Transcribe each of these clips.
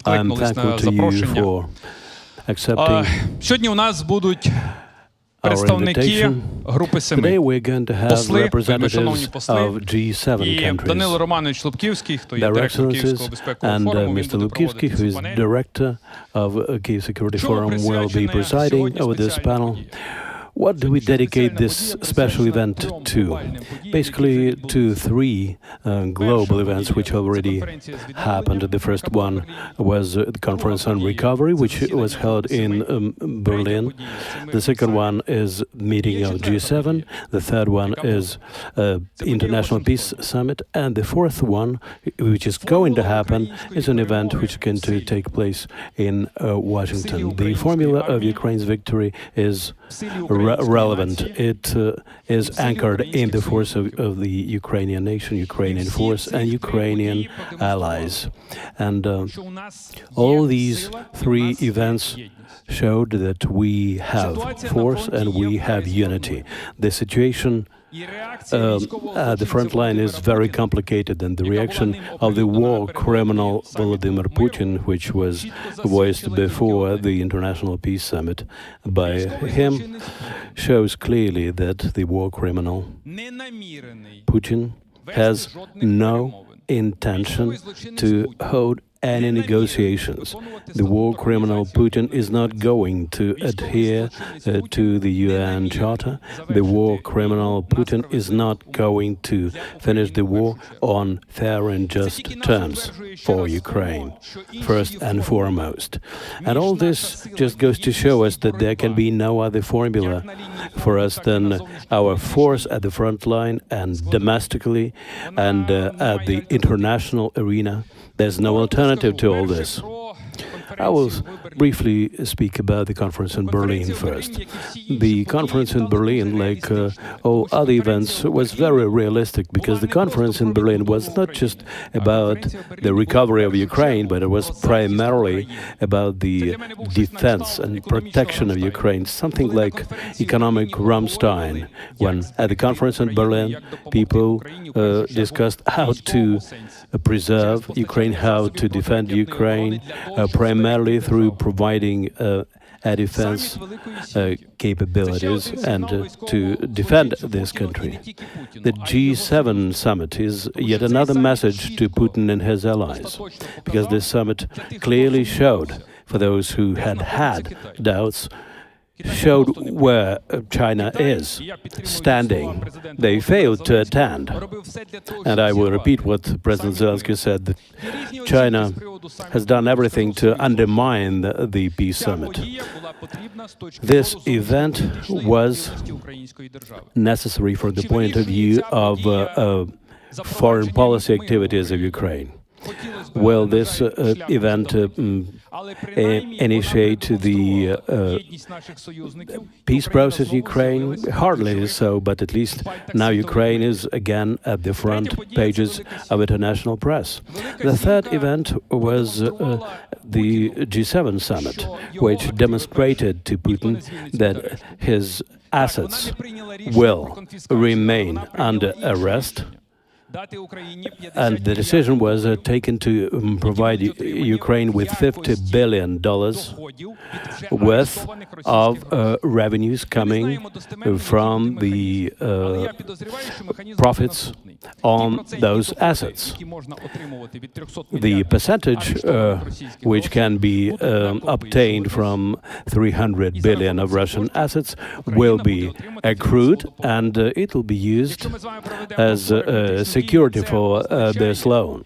I'm thankful to you for accepting Сьогодні у нас будуть our представники invitation. групи Today семи. we're going to have Посли, вельмишановні representatives посли, of G7 і Данило countries, Романович Лубківський, хто є their директор excellencies, Київського безпекового and форуму, він Mr. буде Lubkivsky, проводити who цю is панель. director of Kyiv Security Чому Forum, will be присвячене presiding сьогодні over this спеціальній panel. події? What do we dedicate this special event to? Basically, to three global events which already happened. The first one was the Conference on Recovery, which was held in Berlin. The second one is meeting of G7. The third one is International Peace Summit. And the fourth one, which is going to happen, is an event which is going to take place in Washington. The formula of Ukraine's victory is relevant. It is anchored in the force of the Ukrainian nation, Ukrainian force, and Ukrainian allies. And all these three events showed that we have force and we have unity. The situation at the front line is very complicated, and the reaction of the war criminal Vladimir Putin, which was voiced before the International Peace Summit by him, shows clearly that the war criminal Putin has no intention to hold any negotiations. The war criminal Putin is not going to adhere to the UN Charter. The war criminal Putin is not going to finish the war on fair and just terms for Ukraine, first and foremost. And all this just goes to show us that there can be no other formula for us than our force at the front line and domestically and at the international arena. There's no alternative to all this. I will briefly speak about the conference in Berlin first. The conference in Berlin, like all other events, was very realistic because the conference in Berlin was not just about the recovery of Ukraine, but it was primarily about the defense and protection of Ukraine, something like economic Rammstein, when at the conference in Berlin, people discussed how to preserve Ukraine, how to defend Ukraine, primarily through providing air defense capabilities and to defend this country. The G7 summit is yet another message to Putin and his allies, because this summit clearly showed, for those who had doubts, showed where China is standing. They failed to attend. And I will repeat what President Zelensky said, that China has done everything to undermine the peace summit. This event was necessary from the point of view of foreign policy activities of Ukraine. Will this event initiate the peace process in Ukraine? Hardly so, but at least now Ukraine is again at the front pages of international press. The third event was the G7 summit, which demonstrated to Putin that his assets will remain under arrest. And the decision was taken to provide Ukraine with $50 billion worth of revenues coming from the profits on those assets. The percentage which can be obtained from 300 billion of Russian assets will be accrued, and it will be used as security for this loan.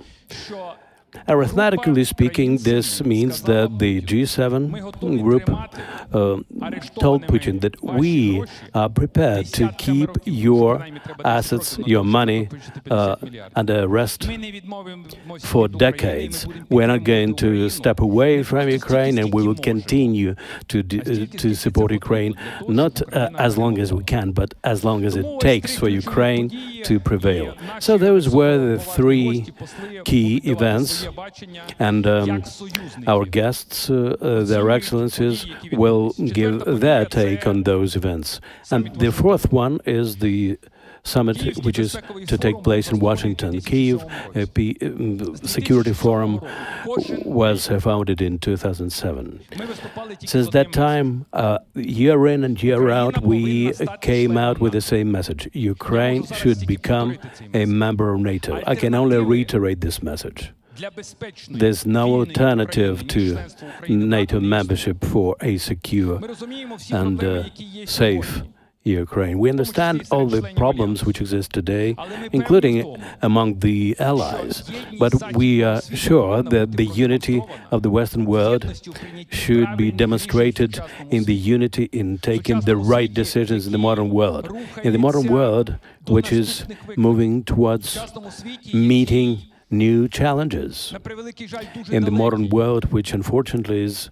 Arithmetically speaking, this means that the G7 group told Putin that we are prepared to keep your assets, your money, under arrest for decades. We're not going to step away from Ukraine, and we will continue to support Ukraine, not as long as we can, but as long as it takes for Ukraine to prevail. So those were the three key events. And our guests, their excellencies, will give their take on those events. And the fourth one is the summit, which is to take place in Washington. Kyiv Security Forum was founded in 2007. Since that time, year in and year out, we came out with the same message. Ukraine should become a member of NATO. I can only reiterate this message. There's no alternative to NATO membership for a secure and safe Ukraine. We understand all the problems which exist today, including among the allies, but we are sure that the unity of the Western world should be demonstrated in the unity in taking the right decisions in the modern world. In the modern world, which is moving towards meeting new challenges. In the modern world, which unfortunately is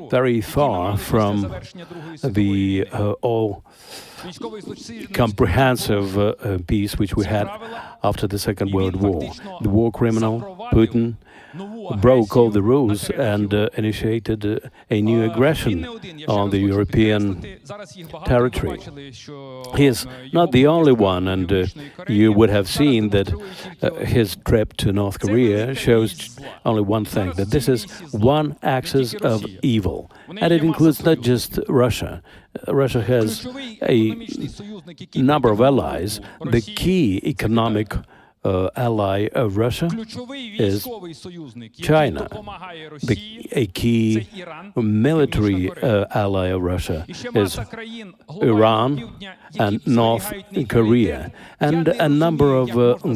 very far from the all-comprehensive peace which we had after the Second World War. The war criminal, Putin, broke all the rules and initiated a new aggression on the European territory. He is not the only one, and you would have seen that his trip to North Korea shows only one thing, that this is one axis of evil, and it includes not just Russia. Russia has a number of allies. The key economic ally of Russia is China. A key military ally of Russia is Iran and North Korea, and a number of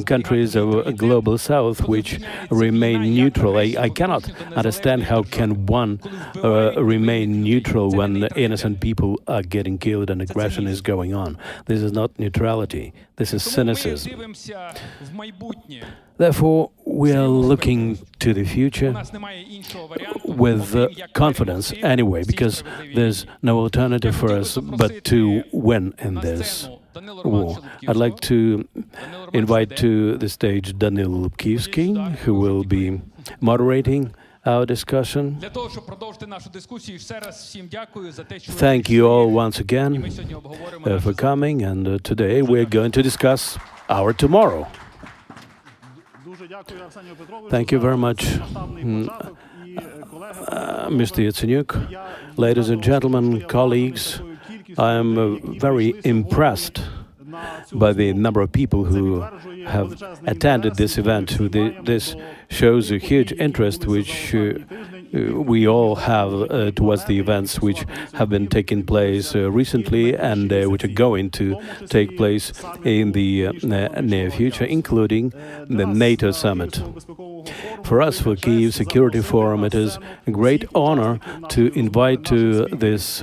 countries of global south which remain neutral. I cannot understand how can one remain neutral when innocent people are getting killed and aggression is going on. This is not neutrality. This is cynicism. Therefore, we are looking to the future with confidence anyway, because there's no alternative for us but to win in this war. I'd like to invite to the stage Danylo Lubkivsky, who will be moderating our discussion. Thank you all once again for coming, and today we're going to discuss our tomorrow. Thank you very much, Mr. Yatsenyuk. Ladies and gentlemen, colleagues, I am very impressed by the number of people who have attended this event. This shows a huge interest which we all have towards the events which have been taking place recently and which are going to take place in the near future, including the NATO summit. For us, for Kyiv Security Forum, it is a great honor to invite to this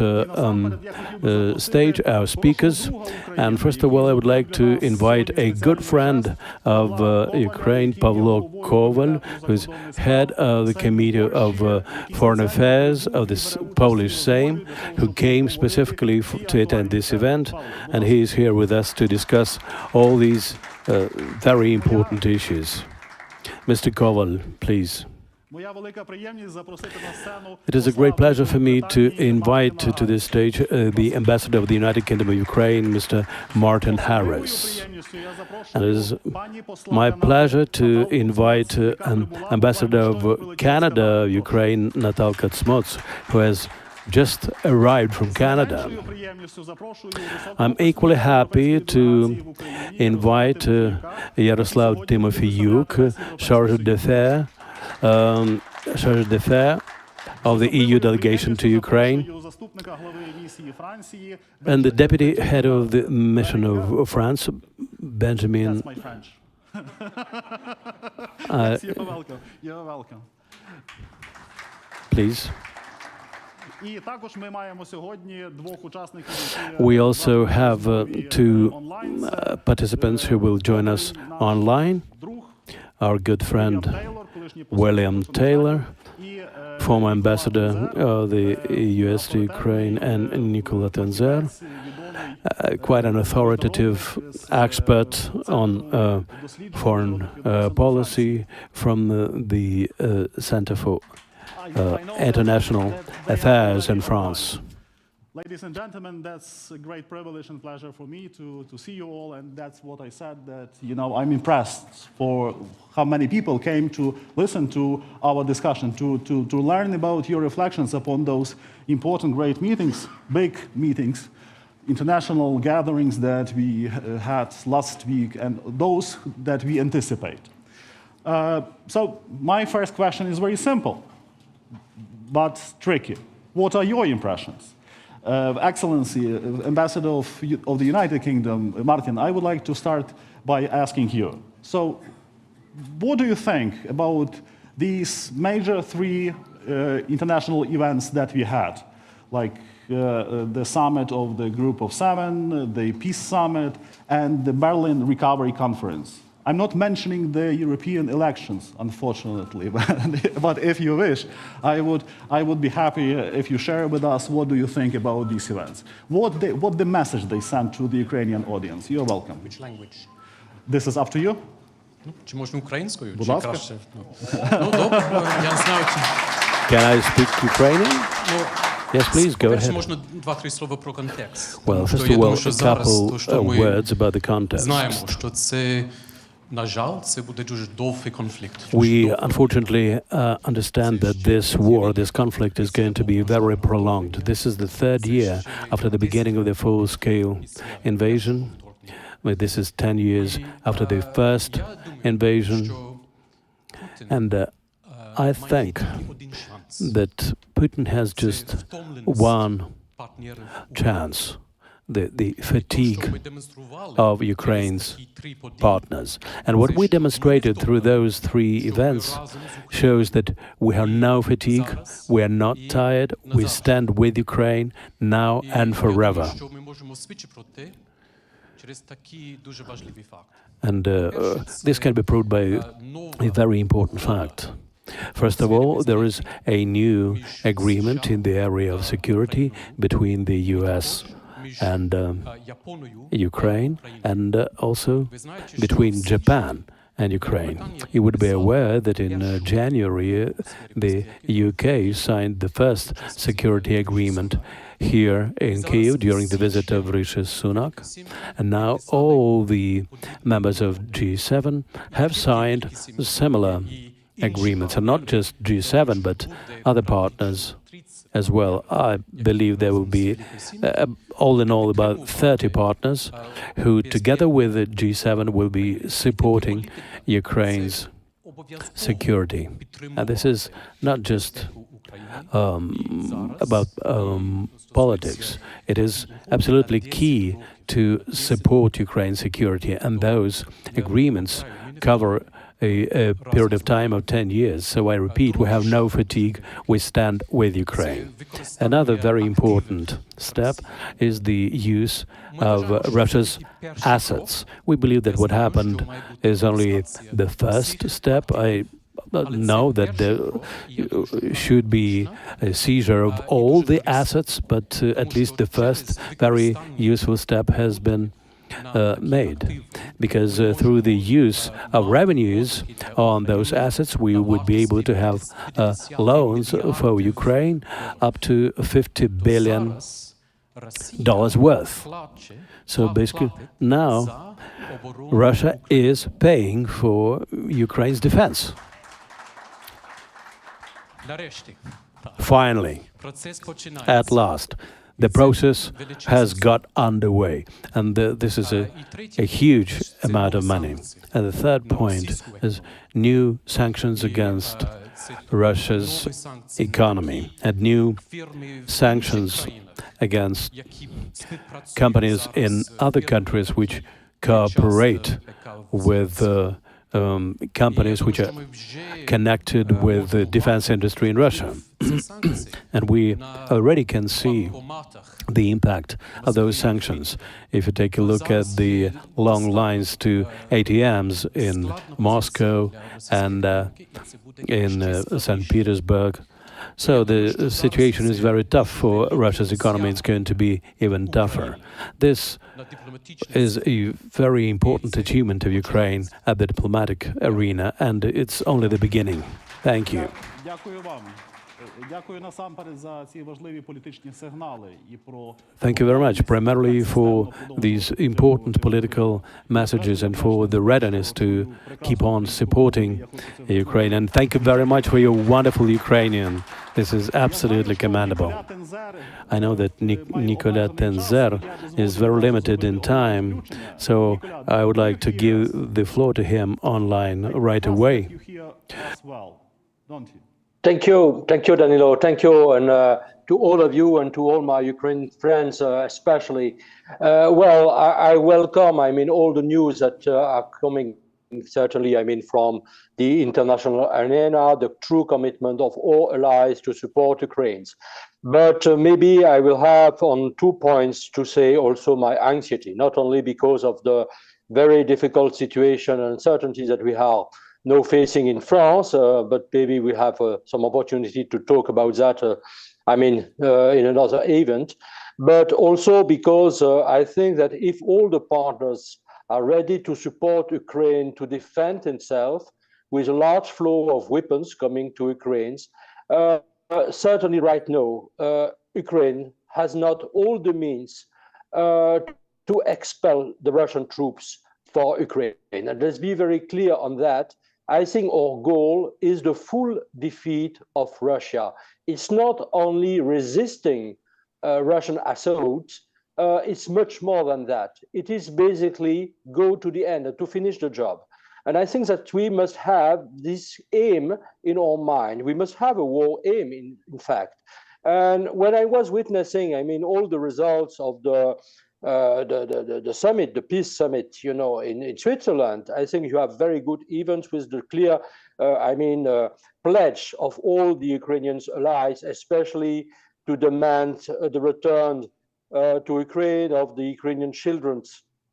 stage our speakers. And first of all, I would like to invite a good friend of Ukraine, Pavlo Koval, who's head of the Committee of Foreign Affairs of this Polish Sejm, who came specifically to attend this event, and he is here with us to discuss all these very important issues. Mr. Koval, please. It is a great pleasure for me to invite to this stage the Ambassador of the United Kingdom of Ukraine, Mr. Martin Harris. And it is my pleasure to invite Ambassador of Canada, Ukraine, Natalka Cmoc, who has just arrived from Canada. I'm equally happy to invite Yaroslav Timofeyuk, Charge d'Affaires of the EU delegation to Ukraine, and the deputy head of the mission of France, Benjamin. You're welcome. Please. We also have two participants who will join us online. Our good friend William Taylor, former ambassador of the US to Ukraine, and Nicola Tenzer, quite an authoritative expert on foreign policy from the Center for International Affairs in France. Ladies and gentlemen, that's a great privilege and pleasure for me to see you all, and that's what I said, that, you know, I'm impressed for how many people came to listen to our discussion, to learn about your reflections upon those important, great meetings, big meetings, international gatherings that we had last week, and those that we anticipate. So my first question is very simple, but tricky. What are your impressions? Excellency, Ambassador of the United Kingdom, Martin, I would like to start by asking you. So, what do you think about these major three international events that we had, like the summit of the Group of Seven, the Peace Summit, and the Berlin Recovery Conference? I'm not mentioning the European elections, unfortunately, but if you wish, I would be happy if you share with us what do you think about these events. What the message they sent to the Ukrainian audience. You're welcome. Which language? This is up to you. Чи можна українською? Будь Чи ласка. краще? Ну, добре, я не знаю, чи... Can I speak Ukrainian? Yes, please, go По-перше, ahead. можна два-три слова про контекст. Well, Тому що first я of думаю, all, що a зараз, couple що ми words about the context. знаємо, що це, на жаль, це буде дуже довгий конфлікт. We unfortunately understand that this war, this conflict is going to be very prolonged. This is the third year after the beginning of the full-scale invasion. Well, this is 10 years after the first invasion. And I think that Putin has just one chance, the fatigue of Ukraine's partners. And what we demonstrated through those three events shows that we have no fatigue, we are not tired, we stand with Ukraine now and forever. And this can be proved by a very important fact. First of all, there is a new agreement in the area of security between the US and Ukraine, and also between Japan and Ukraine. You would be aware that in January, the UK signed the first security agreement here in Kyiv during the visit of Rishi Sunak, and now all the members of G7 have signed similar agreements, and not just G7 but other partners as well. I believe there will be all in all about 30 partners who together with the G7 will be supporting Ukraine's security. And this is not just about politics. It is absolutely key to support Ukraine's security, and those agreements cover a period of time of 10 years. So I repeat, we have no fatigue, we stand with Ukraine. Another very important step is the use of Russia's assets. We believe that what happened is only the first step. I know that there should be a seizure of all the assets, but at least the first very useful step has been made, because through the use of revenues on those assets, we would be able to have loans for Ukraine up to $50 billion worth. So basically, now Russia is paying for Ukraine's defense. Finally, at last, the process has got underway, and this is a huge amount of money. And the third point is new sanctions against Russia's economy, and new sanctions against companies in other countries which cooperate with companies which are connected with the defense industry in Russia. And we already can see the impact of those sanctions. If you take a look at the long lines to ATMs in Moscow and in St. Petersburg. So the situation is very tough for Russia's economy. It's going to be even tougher. This is a very important achievement of Ukraine at the diplomatic arena, and it's only the beginning. Thank you. Дякую вам. Дякую насамперед за ці важливі політичні сигнали і про Thank you very much, primarily for these important political messages and for the readiness to keep on supporting Ukraine. And thank you very much for your wonderful Ukrainian. This is absolutely commendable. I know that Nicolas Tenzer is very limited in time, so I would like to give the floor to him online right away. You hear us well, don't you? Thank you, Danylo. Thank you, and to all of you and to all my Ukrainian friends, especially. Well, I welcome, all the news that are coming, certainly, from the international arena, the true commitment of all allies to support Ukraine. But maybe I will have on 2 points to say also my anxiety, not only because of the very difficult situation and uncertainties that we have now facing in France, but maybe we have some opportunity to talk about that, in another event. But also because I think that if all the partners are ready to support Ukraine to defend itself with a large flow of weapons coming to Ukraine, certainly right now, Ukraine has not all the means to expel the Russian troops for Ukraine. And let's be very clear on that. I think our goal is the full defeat of Russia. It's not only resisting Russian assault, it's much more than that. It is basically go to the end, to finish the job. And I think that we must have this aim in our mind. We must have a war aim, in fact. And when I was witnessing, all the results of the summit, the peace summit, in Switzerland, I think you have very good events with the clear, pledge of all the Ukrainian allies, especially to demand the return to Ukraine of the Ukrainian children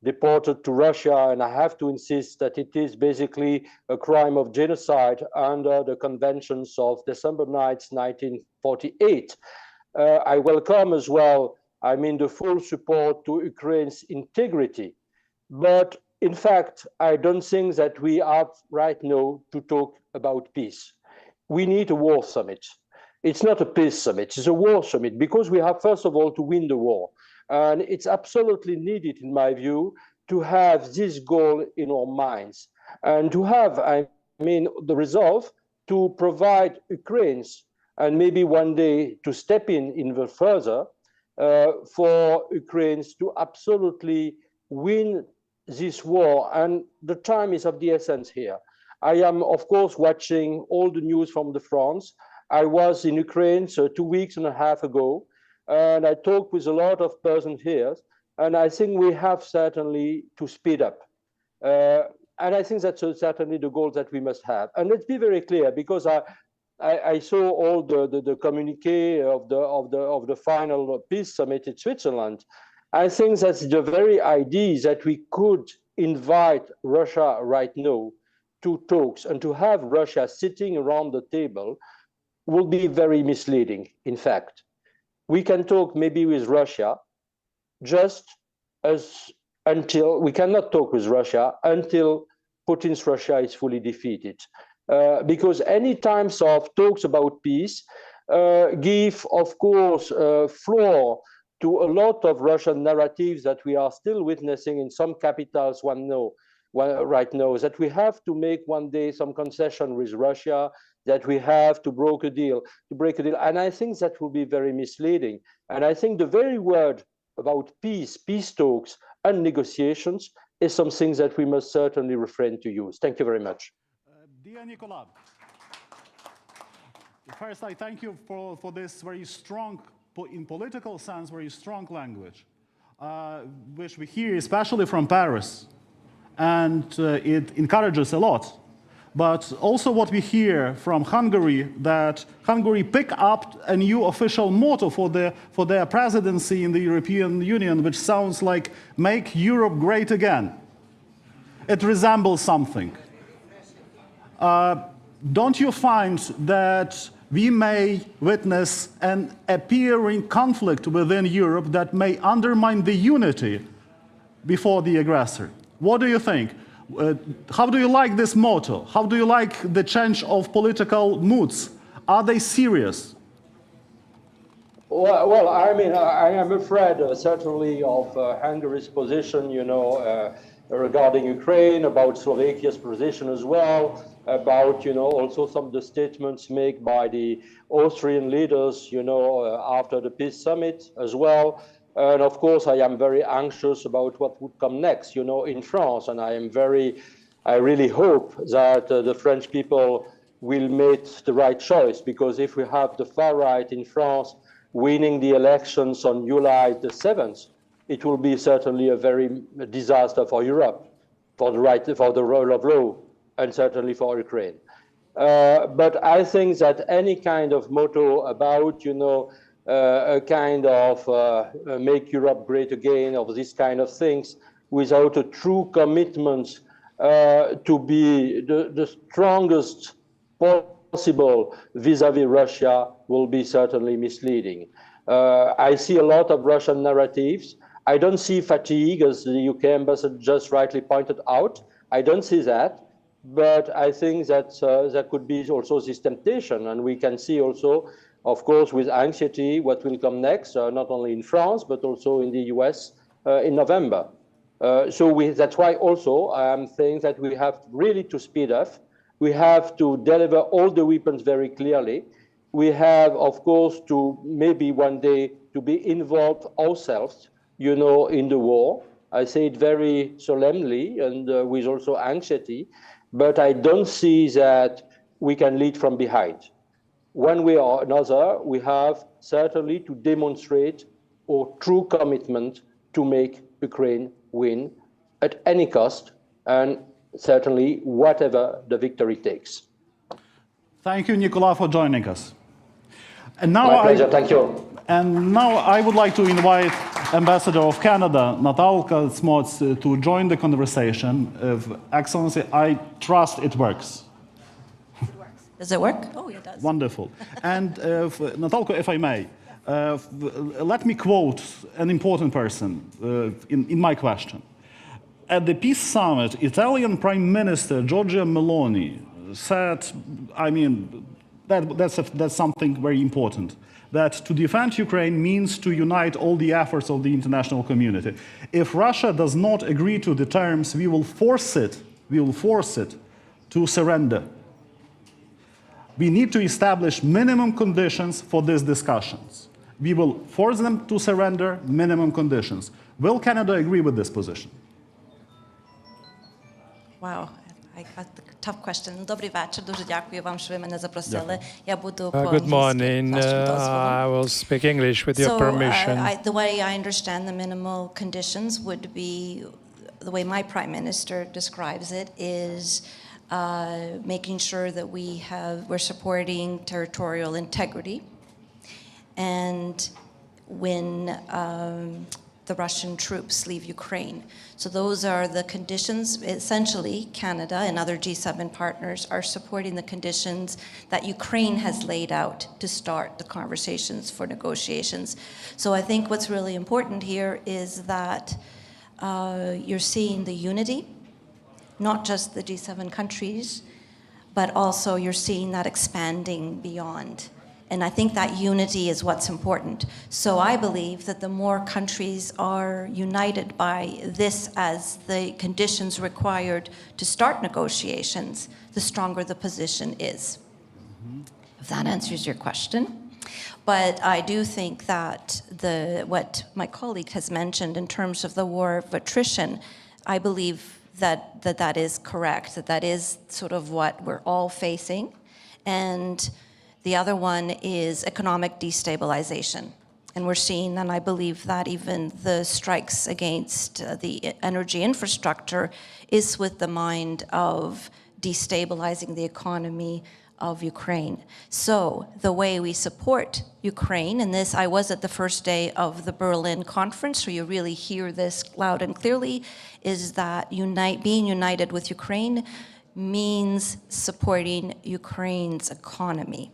deported to Russia. And I have to insist that it is basically a crime of genocide under the conventions of December 9th, 1948. I welcome as well the full support to Ukraine's integrity. But in fact, I don't think that we have right now to talk about peace. We need a war summit. It's not a peace summit, it's a war summit, because we have, first of all, to win the war. And it's absolutely needed, in my view, to have this goal in our minds and to have, the resolve to provide Ukrainians, and maybe one day to step in even further, for Ukraine to absolutely win this war. And the time is of the essence here. I am, of course, watching all the news from the front. I was in Ukraine 2.5 weeks ago, and I talked with a lot of persons here, and I think we have certainly to speed up. And I think that's certainly the goal that we must have. And let's be very clear, because I saw all the communique of the final peace summit in Switzerland. I think that the very idea that we could invite Russia right now to talks and to have Russia sitting around the table will be very misleading, in fact. We can talk maybe with Russia until we cannot talk with Russia until Putin's Russia is fully defeated. Because any times of talks about peace give, of course, floor to a lot of Russian narratives that we are still witnessing in some capitals right now, that we have to make one day some concession with Russia, that we have to break a deal. And I think that will be very misleading. And I think the very word about peace talks and negotiations is something that we must certainly refrain to use. Thank you very much. Dear Nicolas, first I thank you for this very strong, in political sense, very strong language, which we hear especially from Paris, and it encourages a lot. But also what we hear from Hungary, that Hungary pick up a new official motto for their presidency in the European Union, which sounds like "Make Europe Great Again." It resembles something. Don't you find that we may witness an appearing conflict within Europe that may undermine the unity before the aggressor? What do you think? How do you like this motto? How do you like the change of political moods Are they serious? Well, I mean, I am afraid certainly of Hungary's position, you know, regarding Ukraine, about Slovakia's position as well, about, you know, also some of the statements made by the Austrian leaders, you know, after the peace summit as well. And of course, I am very anxious about what would come next, you know, in France. And I really hope that the French people will make the right choice, because if we have the far right in France winning the elections on July the 7th, it will be certainly a very disaster for Europe, for the rule of law, and certainly for Ukraine. But I think that any kind of motto about, you know, a kind of make Europe great again, of these kind of things, without a true commitment to be the strongest possible vis-à-vis Russia, will be certainly misleading. I see a lot of Russian narratives. I don't see fatigue, as the UK ambassador just rightly pointed out. I don't see that, but I think that there could be also this temptation, and we can see also, of course, with anxiety, what will come next, not only in France, but also in the US in November. That's why also I am saying that we have really to speed up. We have to deliver all the weapons very clearly. We have, of course, to maybe one day to be involved ourselves, you know, in the war. I say it very solemnly and with also anxiety, but I don't see that we can lead from behind. One way or another, we have certainly to demonstrate our true commitment to make Ukraine win at any cost, and certainly whatever the victory takes. Thank you, Nicola, for joining us. And now My pleasure, thank you. And now I would like to invite Ambassador of Canada, Natalka Cmoc, to join the conversation. Excellency, I trust it works. It works. Does it work? Oh, it does. Wonderful. And Natalka, if I may, let me quote an important person in my question. At the peace summit, Italian Prime Minister Giorgia Meloni said, I mean, that's something very important, that to defend Ukraine means to unite all the efforts of the international community. If Russia does not agree to the terms, we will force it to surrender. We need to establish minimum conditions for these discussions. We will force them to surrender, minimum conditions. Will Canada agree with this position? Wow, I got the tough question. Dobry wieczór, дуже дякую вам, що ви мене запросили. Я буду Good morning. I will speak English with your permission. The way I understand the minimal conditions would be, the way my Prime Minister describes it, is making sure that we're supporting territorial integrity, and when the Russian troops leave Ukraine. So those are the conditions. Essentially, Canada and other G7 partners are supporting the conditions that Ukraine has laid out to start the conversations for negotiations. So I think what's really important here is that you're seeing the unity, not just the G7 countries, but also you're seeing that expanding beyond. And I think that unity is what's important. So I believe that the more countries are united by this as the conditions required to start negotiations, the stronger the position is. If that answers your question. But I do think that what my colleague has mentioned in terms of the war of attrition, I believe that is correct, that is sort of what we're all facing. And the other one is economic destabilization. And we're seeing, and I believe that even the strikes against the energy infrastructure is with the mind of destabilizing the economy of Ukraine. So the way we support Ukraine, and this, I was at the first day of the Berlin conference, so you really hear this loud and clearly, is that being united with Ukraine means supporting Ukraine's economy,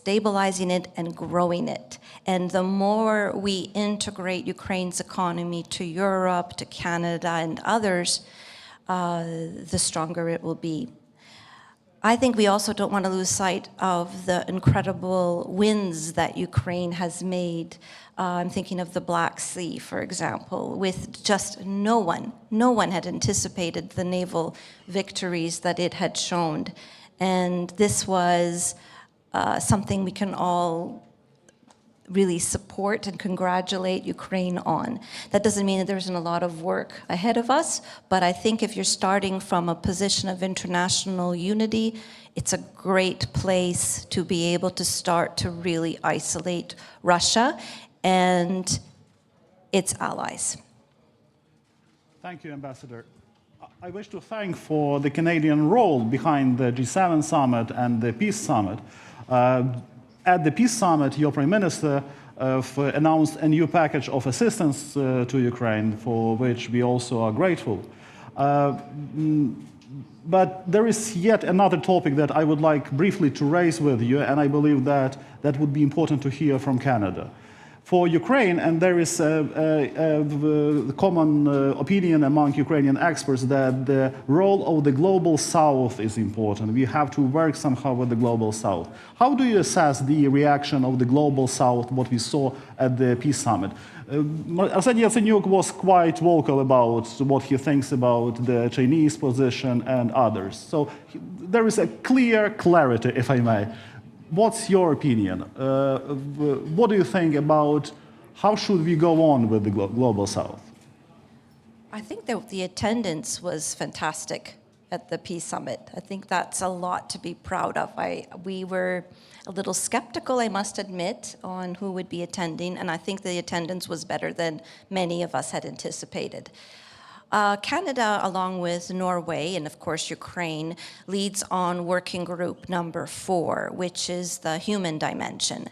stabilizing it and growing it. And the more we integrate Ukraine's economy to Europe, to Canada and others, the stronger it will be. I think we also don't want to lose sight of the incredible wins that Ukraine has made. I'm thinking of the Black Sea, for example, with just no one had anticipated the naval victories that it had shown. And this was something we can all really support and congratulate Ukraine on. That doesn't mean that there isn't a lot of work ahead of us, but I think if you're starting from a position of international unity, it's a great place to be able to start to really isolate Russia and its allies. Thank you, Ambassador. I wish to thank for the Canadian role behind the G7 summit and the Peace Summit. At the Peace Summit, your Prime Minister announced a new package of assistance to Ukraine, for which we also are grateful. But there is yet another topic that I would like briefly to raise with you, and I believe that that would be important to hear from Canada. For Ukraine, and there is a common opinion among Ukrainian experts that the role of the Global South is important. We have to work somehow with the Global South. How do you assess the reaction of the Global South, what we saw at the Peace Summit? Arseniy Yatsenyuk was quite vocal about what he thinks about the Chinese position and others. So there is a clear clarity, if I may. What's your opinion? What do you think about how should we go on with the Global South? I think that the attendance was fantastic at the Peace Summit. I think that's a lot to be proud of. We were a little skeptical, I must admit, on who would be attending, and I think the attendance was better than many of us had anticipated. Canada, along with Norway and of course Ukraine, leads on working group number 4, which is the human dimension.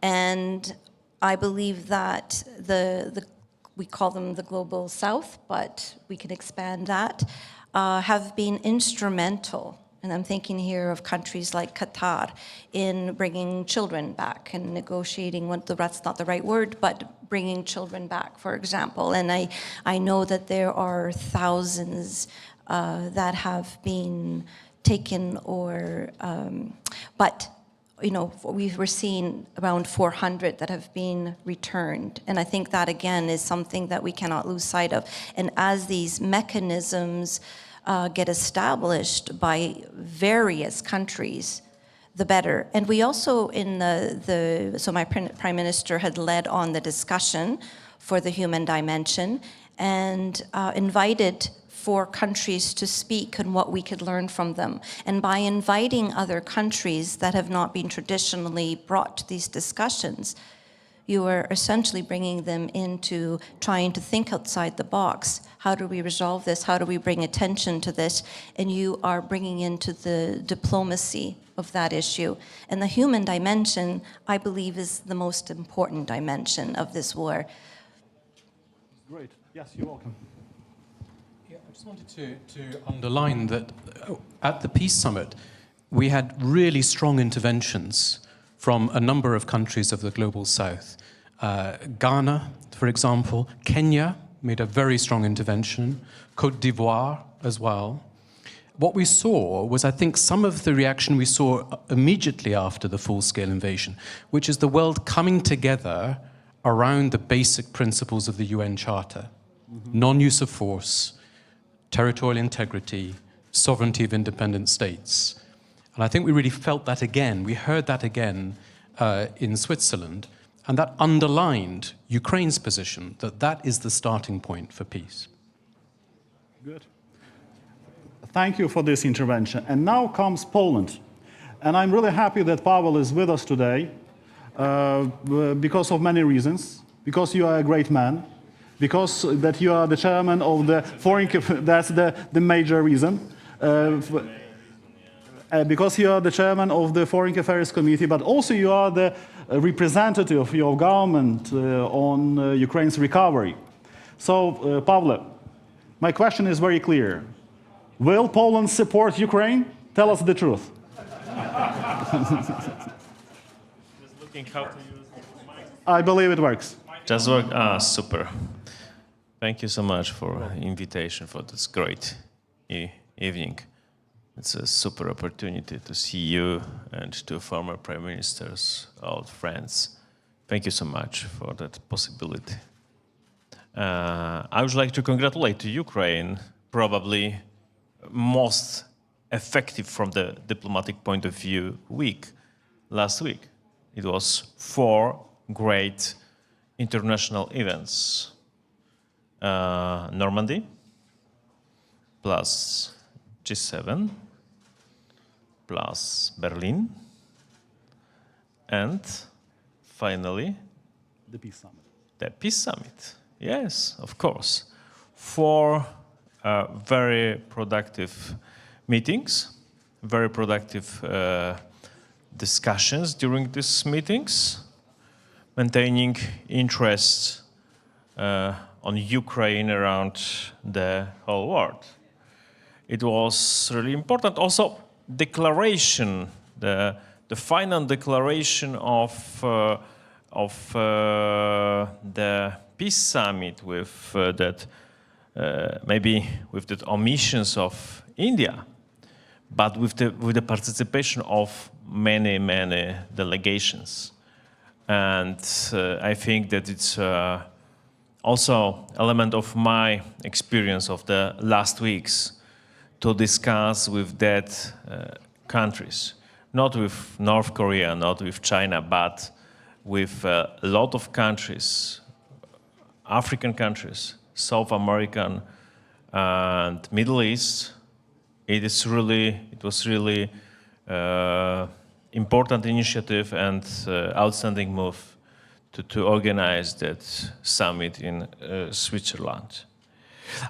And I believe that we call them the Global South, but we can expand that, have been instrumental. And I'm thinking here of countries like Qatar in bringing children back and negotiating, that's not the right word, but bringing children back, for example. And I know that there are thousands that have been taken but you know, we were seeing around 400 that have been returned. And I think that, again, is something that we cannot lose sight of. And as these mechanisms get established by various countries, the better. And we also, so my Prime Minister had led on the discussion for the human dimension and invited 4 countries to speak and what we could learn from them. And by inviting other countries that have not been traditionally brought to these discussions, you are essentially bringing them into trying to think outside the box. How do we resolve this? How do we bring attention to this? And you are bringing into the diplomacy of that issue. And the human dimension, I believe, is the most important dimension of this war. Great. Yes, you're welcome. Yeah, I just wanted to underline that at the Peace Summit, we had really strong interventions from a number of countries of the Global South. Ghana, for example, Kenya made a very strong intervention, Côte d'Ivoire as well. What we saw was, I think, some of the reaction we saw immediately after the full-scale invasion, which is the world coming together around the basic principles of the UN Charter. Non-use of force, territorial integrity, sovereignty of independent states. And I think we really felt that again. We heard that again in Switzerland. And that underlined Ukraine's position, that that is the starting point for peace. Good. Thank you for this intervention. And now comes Poland. And I'm really happy that Paweł is with us today because of many reasons. Because you are a great man. Because that you are the chairman of the foreign... That's the major reason. Because you are the chairman of the Foreign Affairs Committee, but also you are the representative of your government on Ukraine's recovery. So, Paweł, my question is very clear. Will Poland support Ukraine? Tell us the truth. Just looking how to use the mic. I believe it works. Just work. Ah, super. Thank you so much for invitation for this great evening. It's a super opportunity to see you and two former prime ministers, old friends. Thank you so much for that possibility. I would like to congratulate to Ukraine, probably most effective from the diplomatic point of view week, last week. It was 4 great international events. Normandy, plus G7, plus Berlin, and finally The Peace Summit. the Peace Summit. Yes, of course. 4 very productive meetings, very productive discussions during these meetings, maintaining interest on Ukraine around the whole world. It was really important. Also, declaration, the final declaration of the Peace Summit with that maybe with the omissions of India, but with the participation of many delegations, and I think that it's also element of my experience of the last weeks to discuss with that countries, not with North Korea, not with China, but with a lot of countries, African countries, South American, and Middle East. It was really important initiative and outstanding move to organize that summit in Switzerland.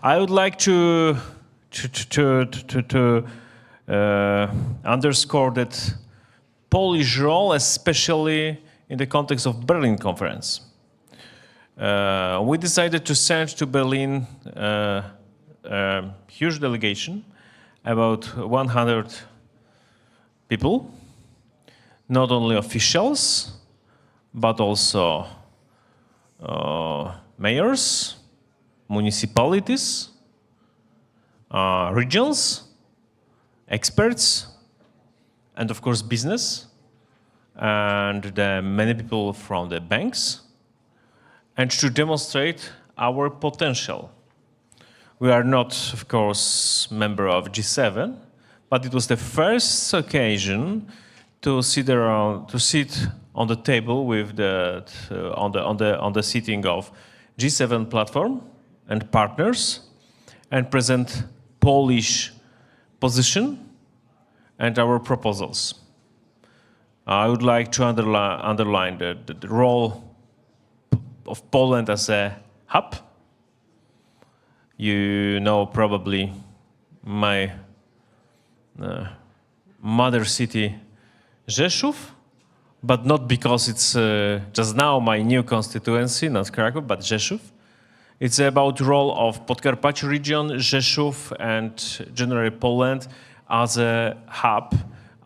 I would like to underscore that Polish role, especially in the context of Berlin conference. We decided to send to Berlin a huge delegation, about 100 people, not only officials, but also mayors, municipalities, regions, experts, and of course business, and many people from the banks, and to demonstrate our potential. We are not, of course, member of G7, but it was the first occasion to sit on the table with on the sitting of G7 platform and partners, and present Polish position and our proposals. I would like to underline the role of Poland as a hub. You know probably my mother city, Rzeszów, but not because it's just now my new constituency, not Kraków, but Rzeszów. It's about role of Podkarpacie region, Rzeszów, and generally Poland as a hub,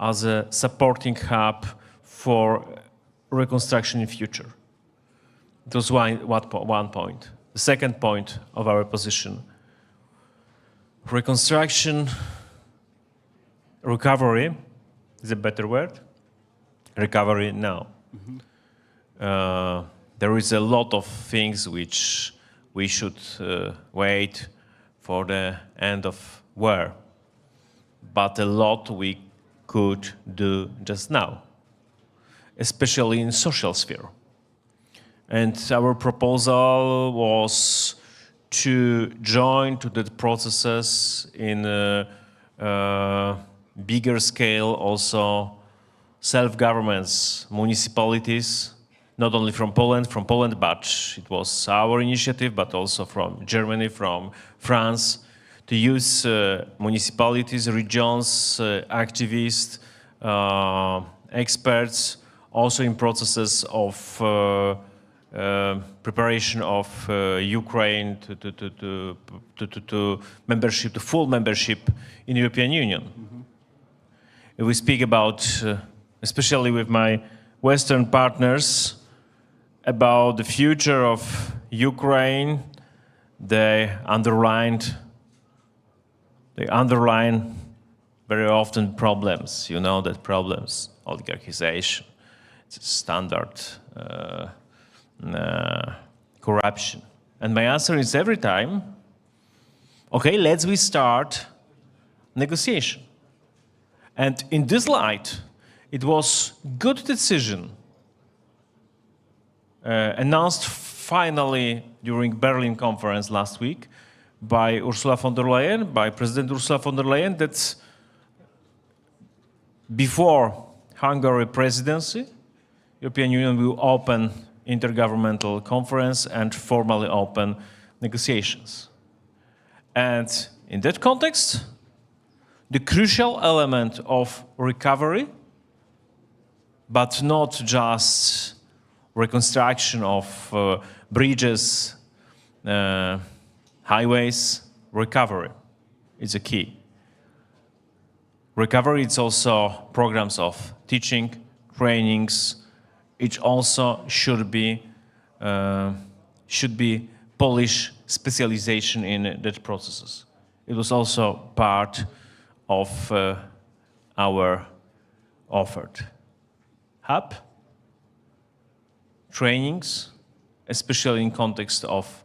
as a supporting hub for reconstruction in future. It was one point. The second point of our position, reconstruction, recovery is a better word. Recovery now. There is a lot of things which we should wait for the end of war, but a lot we could do just now, especially in social sphere. And our proposal was to join to the processes in a bigger scale, also self-governments, municipalities, not only from Poland, but it was our initiative, but also from Germany, from France, to use municipalities, regions, activists, experts, also in processes of preparation of Ukraine to membership, to full membership in European Union. We speak about, especially with my Western partners, about the future of Ukraine. They underline very often problems. You know that problems, oligarchization, it's standard corruption. And my answer is every time, okay, let's we start negotiation. And in this light, it was good decision announced finally during Berlin conference last week by Ursula von der Leyen, by President Ursula von der Leyen, that before Hungary presidency, European Union will open intergovernmental conference and formally open negotiations. And in that context, the crucial element of recovery, but not just reconstruction of bridges, highways, recovery is a key. Recovery, it's also programs of teaching, trainings. It also should be Polish specialization in that processes. It was also part of our offered hub trainings, especially in context of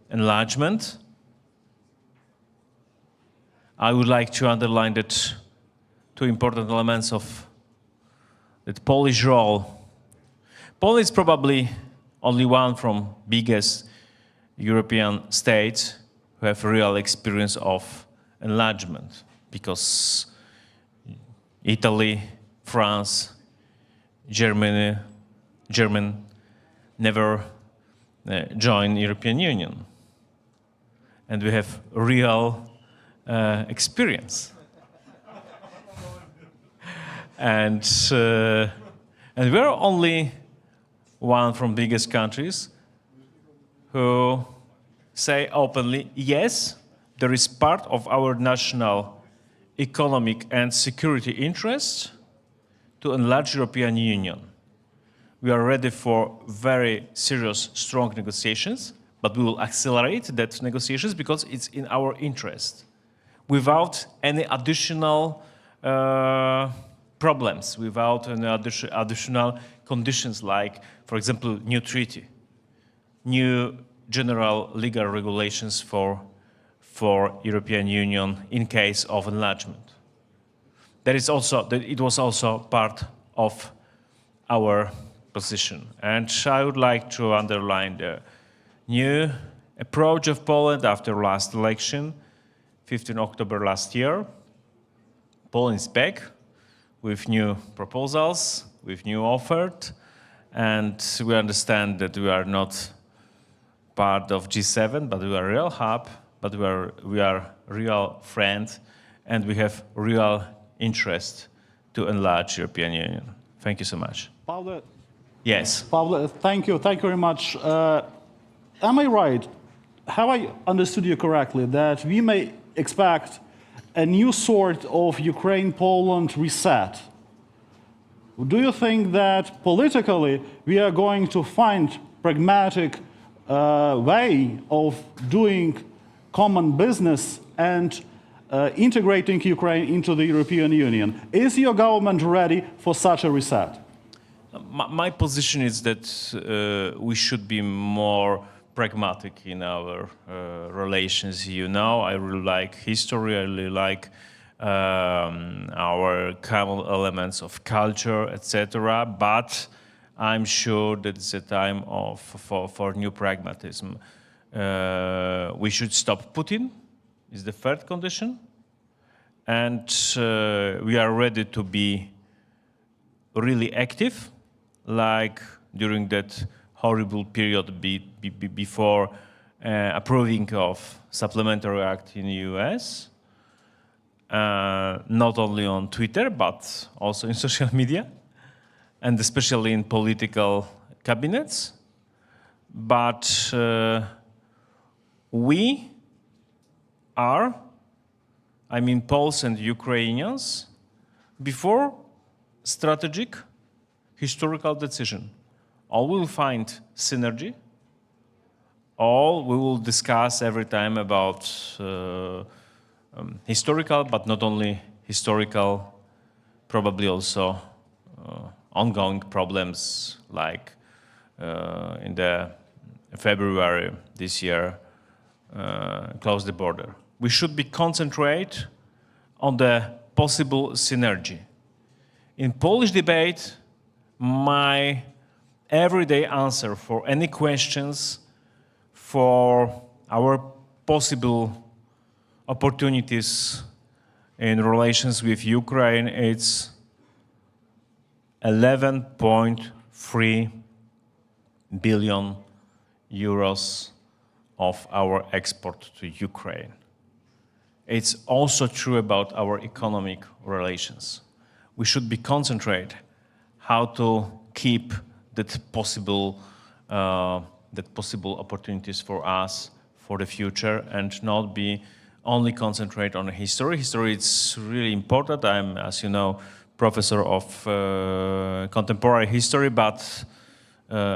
enlargement. I would like to underline that two important elements of that Polish role. Poland is probably only one from biggest European states who have real experience of enlargement, because Italy, France, Germany never joined European Union. And we have real experience. And we're only one from biggest countries who say openly, yes, there is part of our national economic and security interest to enlarge European Union. We are ready for very serious, strong negotiations, but we will accelerate that negotiations because it's in our interest, without any additional problems, without any additional conditions like, for example, new treaty, new general legal regulations for European Union in case of enlargement. It was also part of our position. And I would like to underline the new approach of Poland after last election, 15 October last year. Poland is back with new proposals, with new offers, and we understand that we are not part of G7, but we are a real hub, but we are real friends, and we have real interest to enlarge European Union. Thank you so much. Pavle, yes. Pavle, thank you very much. Am I right? Have I understood you correctly that we may expect a new sort of Ukraine-Poland reset? Do you think that politically we are going to find pragmatic way of doing common business and integrating Ukraine into the European Union? Is your government ready for such a reset? My position is that we should be more pragmatic in our relations. You know, I really like history, I really like our common elements of culture, etc. But I'm sure that it's a time for new pragmatism. We should stop Putin, is the third condition. And we are ready to be really active, like during that horrible period before approving of supplementary act in the US, not only on Twitter, but also in social media, and especially in political cabinets. But we are, I mean Poles and Ukrainians, before strategic historical decision. All will find synergy. All we will discuss every time about historical, but not only historical, probably also ongoing problems like in the February this year, close the border. We should be concentrate on the possible synergy. In Polish debate, my everyday answer for any questions for our possible opportunities in relations with Ukraine, it's 11.3 billion euros of our export to Ukraine. It's also true about our economic relations. We should be concentrate how to keep that possible opportunities for us for the future and not be only concentrate on history. History is really important. I'm, as you know, professor of contemporary history, but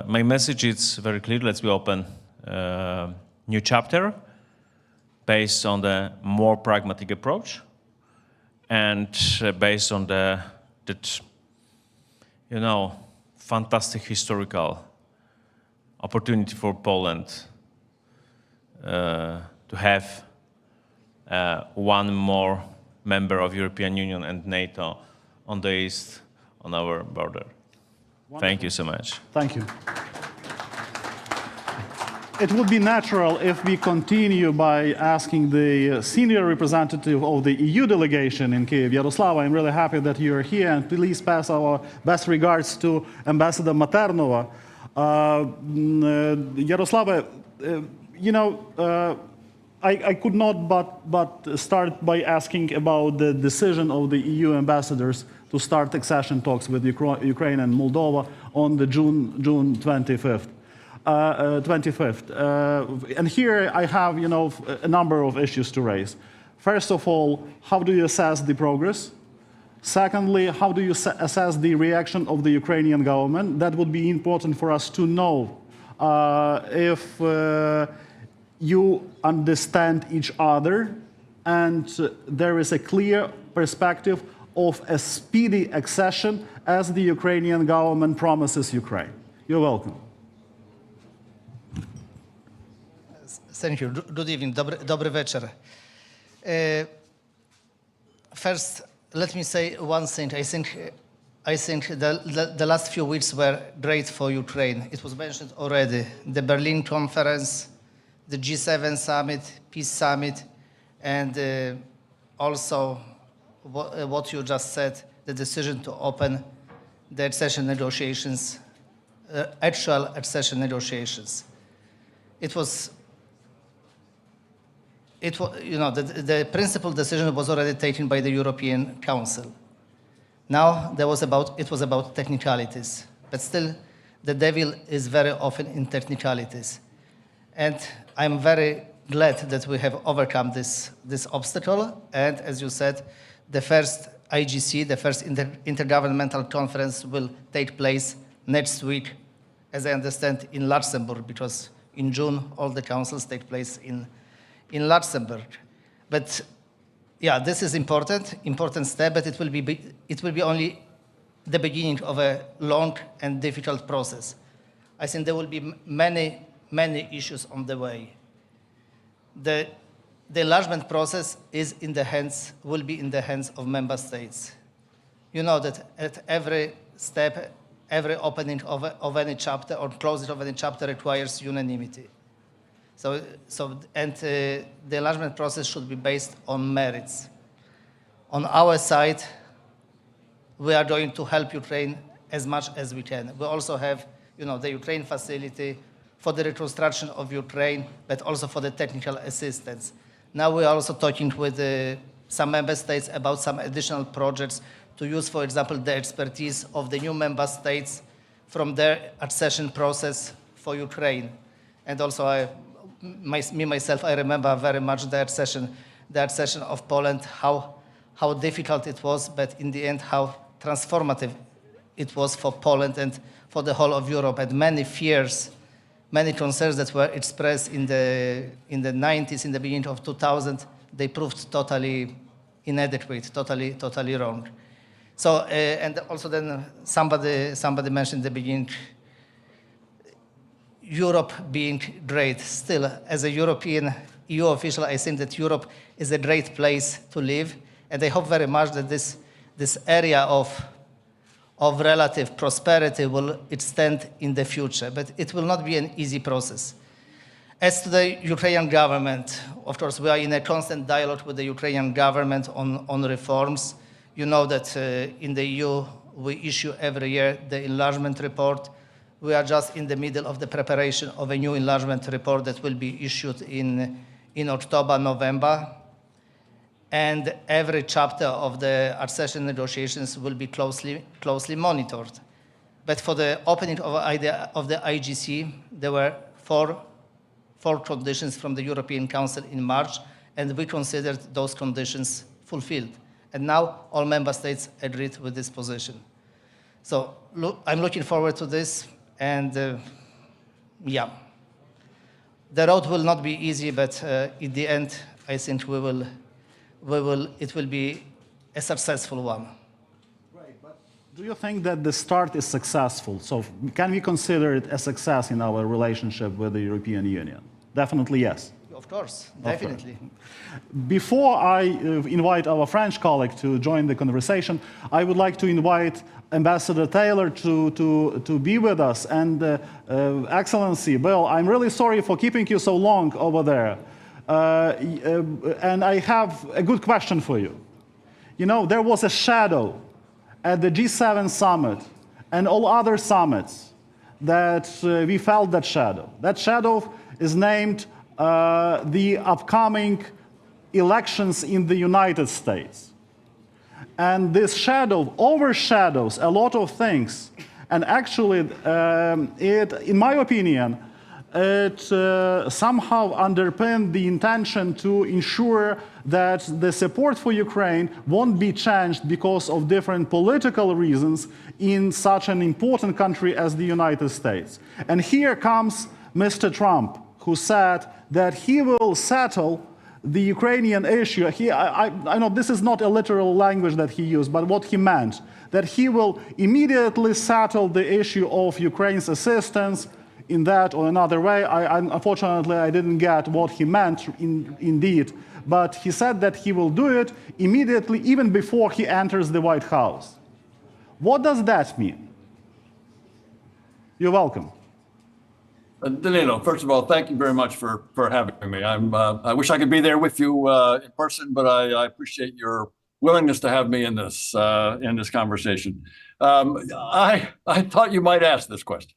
my message is very clear. Let's be open new chapter based on the more pragmatic approach and based on that, you know, fantastic historical opportunity for Poland to have one more member of European Union and NATO on the east, on our border. Wonderful. Thank you so much. Thank you. It would be natural if we continue by asking the senior representative of the EU delegation in Kyiv, Yaroslava. I'm really happy that you're here, and please pass our best regards to Ambassador Mathernova. Yaroslava, you know, I could not but start by asking about the decision of the EU ambassadors to start accession talks with Ukraine and Moldova on the June 25th. And here I have, you know, a number of issues to raise. First of all, how do you assess the progress? Secondly, how do you assess the reaction of the Ukrainian government? That would be important for us to know if you understand each other and there is a clear perspective of a speedy accession as the Ukrainian government promises Ukraine. You're welcome. Thank you. Good evening. Dobry wieczór. First, let me say one thing. I think the last few weeks were great for Ukraine. It was mentioned already. The Berlin conference, the G7 summit, peace summit, and also what you just said, the decision to open the accession negotiations, actual accession negotiations. You know, the principal decision was already taken by the European Council. Now it was about technicalities, but still the devil is very often in technicalities. And I'm very glad that we have overcome this obstacle. And as you said, the first IGC, the first intergovernmental conference will take place next week, as I understand, in Luxembourg, because in June all the councils take place in Luxembourg. But yeah, this is important step, but it will be only the beginning of a long and difficult process. I think there will be many issues on the way. The enlargement process will be in the hands of member states. You know that at every step, every opening of any chapter or closing of any chapter requires unanimity. The enlargement process should be based on merits. On our side, we are going to help Ukraine as much as we can. We also have, you know, the Ukraine facility for the reconstruction of Ukraine, but also for the technical assistance. Now we are also talking with some member states about some additional projects to use, for example, the expertise of the new member states from their accession process for Ukraine. And also myself, I remember very much the accession of Poland, how difficult it was, but in the end, how transformative it was for Poland and for the whole of Europe. And many fears, many concerns that were expressed in the 90s, in the beginning of 2000, they proved totally inadequate, totally wrong. So, and also then somebody mentioned at the beginning, Europe being great. Still, as a European EU official, I think that Europe is a great place to live, and I hope very much that this area of relative prosperity will extend in the future, but it will not be an easy process. As to the Ukrainian government, of course, we are in a constant dialogue with the Ukrainian government on reforms. You know that in the EU, we issue every year the enlargement report. We are just in the middle of the preparation of a new enlargement report that will be issued in October, November. And every chapter of the accession negotiations will be closely monitored. But for the opening of the IGC, there were four conditions from the European Council in March, and we considered those conditions fulfilled. And now all member states agreed with this position. So I'm looking forward to this, and yeah. The road will not be easy, but in the end, I think it will be a successful one. Right, but do you think that the start is successful? So can we consider it a success in our relationship with the European Union? Definitely yes. Of course, definitely. Before I invite our French colleague to join the conversation, I would like to invite Ambassador Taylor to be with us. And Excellency, Bill, I'm really sorry for keeping you so long over there. And I have a good question for you. You know, there was a shadow at the G7 summit and all other summits that we felt that shadow. That shadow is named the upcoming elections in the United States. And this shadow overshadows a lot of things. And actually, in my opinion, it somehow underpinned the intention to ensure that the support for Ukraine won't be changed because of different political reasons in such an important country as the United States. And here comes Mr. Trump, who said that he will settle the Ukrainian issue. I know this is not a literal language that he used, but what he meant, that he will immediately settle the issue of Ukraine's assistance in that or another way. Unfortunately, I didn't get what he meant indeed, but he said that he will do it immediately, even before he enters the White House. What does that mean? You're welcome. Danylo, first of all, thank you very much for having me. I wish I could be there with you in person, but I appreciate your willingness to have me in this conversation. I thought you might ask this question,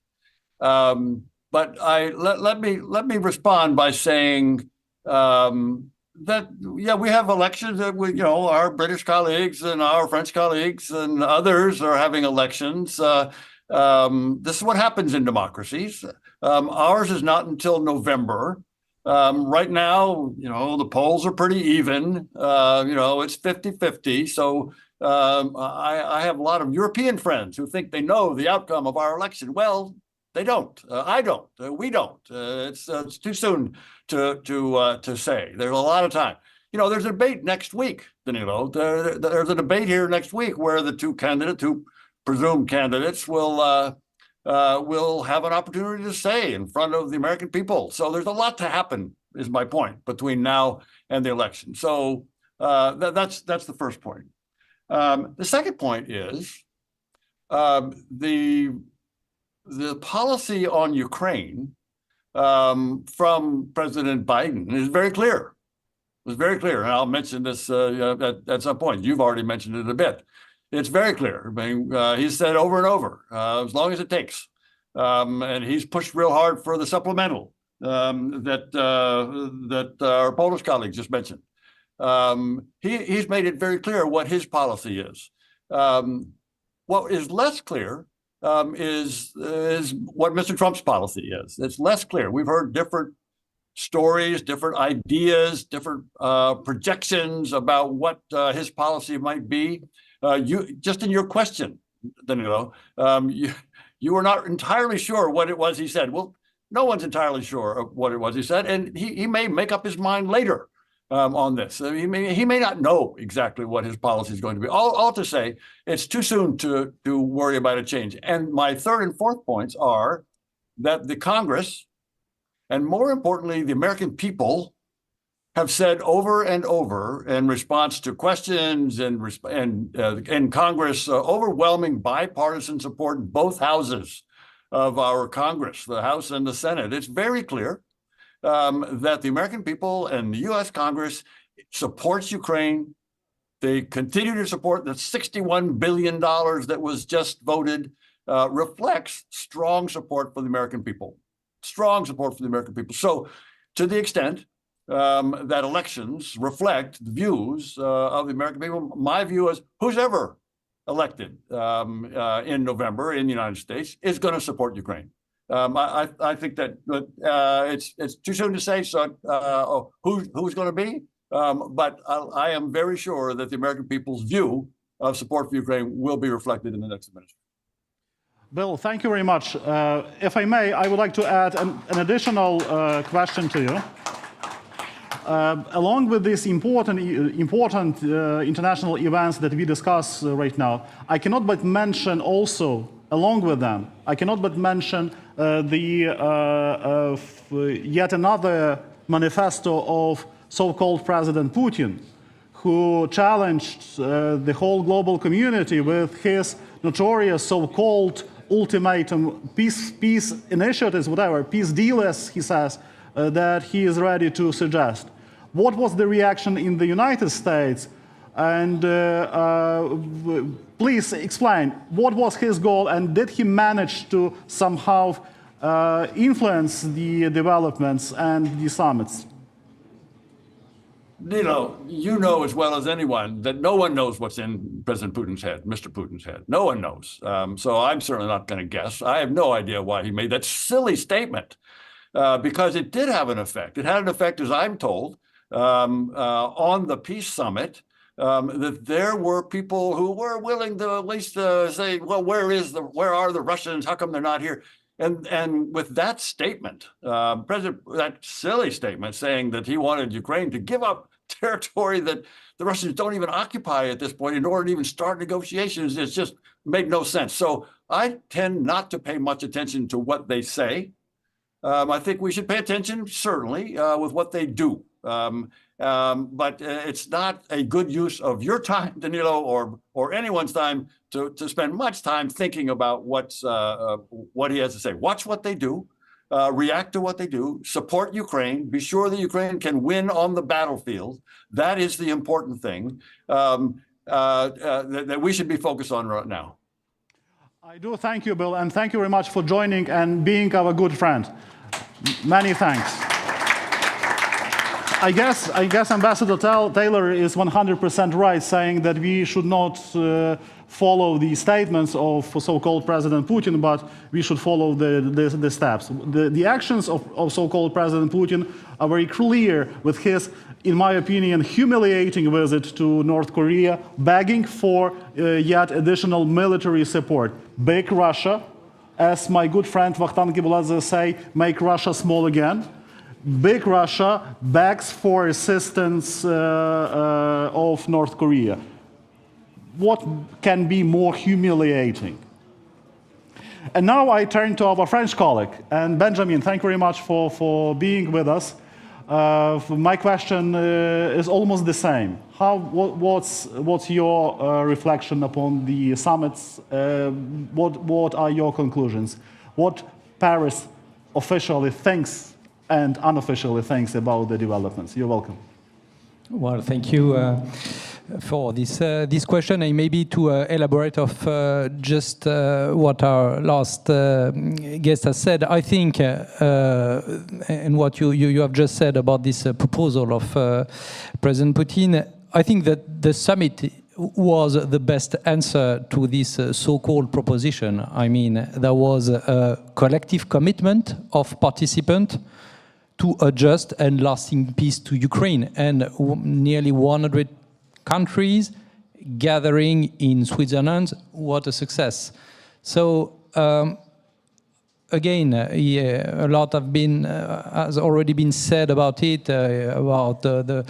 but let me respond by saying that yeah, we have elections. That our British colleagues and our French colleagues and others are having elections. This is what happens in democracies. Ours is not until November. Right now, the polls are pretty even. It's 50-50. So I have a lot of European friends who think they know the outcome of our election. Well, they don't. I don't. We don't. It's too soon to say. There's a lot of time. There's a debate next week, Danylo. There's a debate here next week where the two presumed candidates will have an opportunity to say in front of the American people. So there's a lot to happen, is my point, between now and the election. So that's the first point. The second point is the policy on Ukraine from President Biden is very clear. It was very clear, and I'll mention this at some point. You've already mentioned it a bit. It's very clear. I mean, he's said over and over, as long as it takes. And he's pushed real hard for the supplemental that our Polish colleague just mentioned. He's made it very clear what his policy is. What is less clear is what Mr. Trump's policy is. It's less clear. We've heard different stories, different ideas, different projections about what his policy might be. Just in your question, Danylo, you were not entirely sure what it was he said. Well, no one's entirely sure of what it was he said, and he may make up his mind later. on this. I mean, he may not know exactly what his policy is going to be. All to say, it's too soon to worry about a change. And my third and fourth points are that the Congress, and more importantly, the American people, have said over and over in response to questions and in Congress, overwhelming bipartisan support in both houses of our Congress, the House and the Senate. It's very clear that the American people and the U.S. Congress supports Ukraine. They continue to support the $61 billion that was just voted, reflects strong support for the American people. Strong support for the American people. So to the extent that elections reflect the views of the American people, my view is who's ever elected in November in the United States is going to support Ukraine. I think that it's too soon to say who's going to be, but I am very sure that the American people's view of support for Ukraine will be reflected in the next administration. Bill, thank you very much. If I may, I would like to add an additional question to you. Along with these important international events that we discuss right now, I cannot but mention also, along with them, I cannot but mention yet another manifesto of so-called President Putin, who challenged the whole global community with his notorious so-called ultimatum, peace initiatives, whatever, peace deal, as he says, that he is ready to suggest. What was the reaction in the United States? And please explain, what was his goal, and did he manage to somehow influence the developments and the summits? You know as well as anyone that no one knows what's in President Putin's head, Mr. Putin's head. No one knows. So I'm certainly not going to guess. I have no idea why he made that silly statement, because it did have an effect. It had an effect, as I'm told, on the peace summit, that there were people who were willing to at least say, well, where are the Russians? How come they're not here? And with that statement, that silly statement saying that he wanted Ukraine to give up territory that the Russians don't even occupy at this point in order to even start negotiations, it's just made no sense. So I tend not to pay much attention to what they say. I think we should pay attention, certainly, with what they do. But it's not a good use of your time, Danylo, or anyone's time to spend much time thinking about what he has to say. Watch what they do, react to what they do, support Ukraine, be sure that Ukraine can win on the battlefield. That is the important thing that we should be focused on right now. I do thank you, Bill, and thank you very much for joining and being our good friend. Many thanks. I guess Ambassador Taylor is 100% right, saying that we should not follow the statements of so-called President Putin, but we should follow the steps. The actions of so-called President Putin are very clear with his, in my opinion, humiliating visit to North Korea, begging for yet additional military support. Big Russia, as my good friend Vakhtang Gibuladze say, make Russia small again. Big Russia begs for assistance of North Korea. What can be more humiliating? And now I turn to our French colleague. And Benjamin, thank you very much for being with us. My question is almost the same. What's your reflection upon the summits? What are your conclusions? What Paris officially thinks and unofficially thinks about the developments? You're welcome. Well, thank you for this question, and maybe to elaborate of just what our last guest has said. I think, and what you have just said about this proposal of President Putin, I think that the summit was the best answer to this so-called proposition. I mean, there was a collective commitment of participants to a just and lasting peace to Ukraine, and nearly 100 countries gathering in Switzerland. What a success. So again, a lot has already been said about it, about the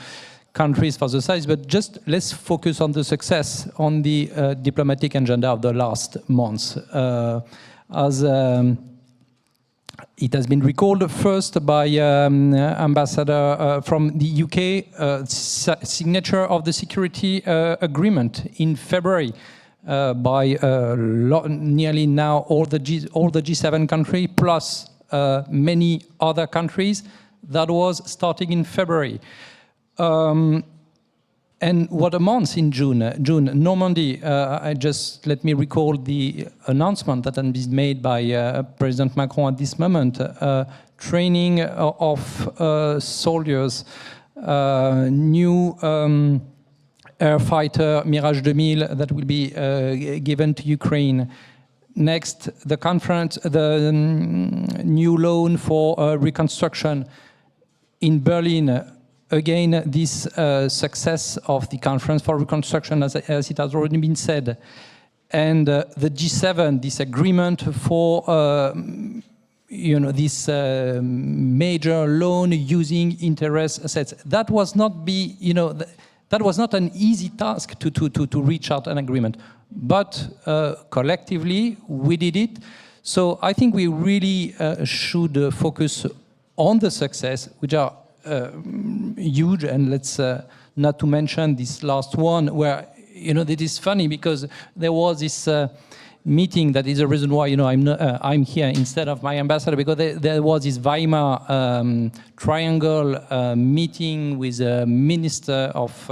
countries for the size, but just let's focus on the success, on the diplomatic agenda of the last months. As it has been recalled first by Ambassador from the UK, signature of the security agreement in February by nearly now all the G7 countries plus many other countries. That was starting in February. And what a month in June, Normandy. Let me recall the announcement that has been made by President Macron at this moment. Training of soldiers, new air fighter Mirage 2000 that will be given to Ukraine. Next, the conference, the new loan for reconstruction in Berlin. Again, this success of the Conference for Reconstruction, as it has already been said, and the G7, this agreement for this major loan using interest assets. That was not that was not an easy task to reach out an agreement, but collectively we did it. So I think we really should focus on the success, which are huge, and let's not to mention this last one where it is funny because there was this meeting that is the reason why I'm here instead of my ambassador, because there was this Weimar triangle meeting with a minister of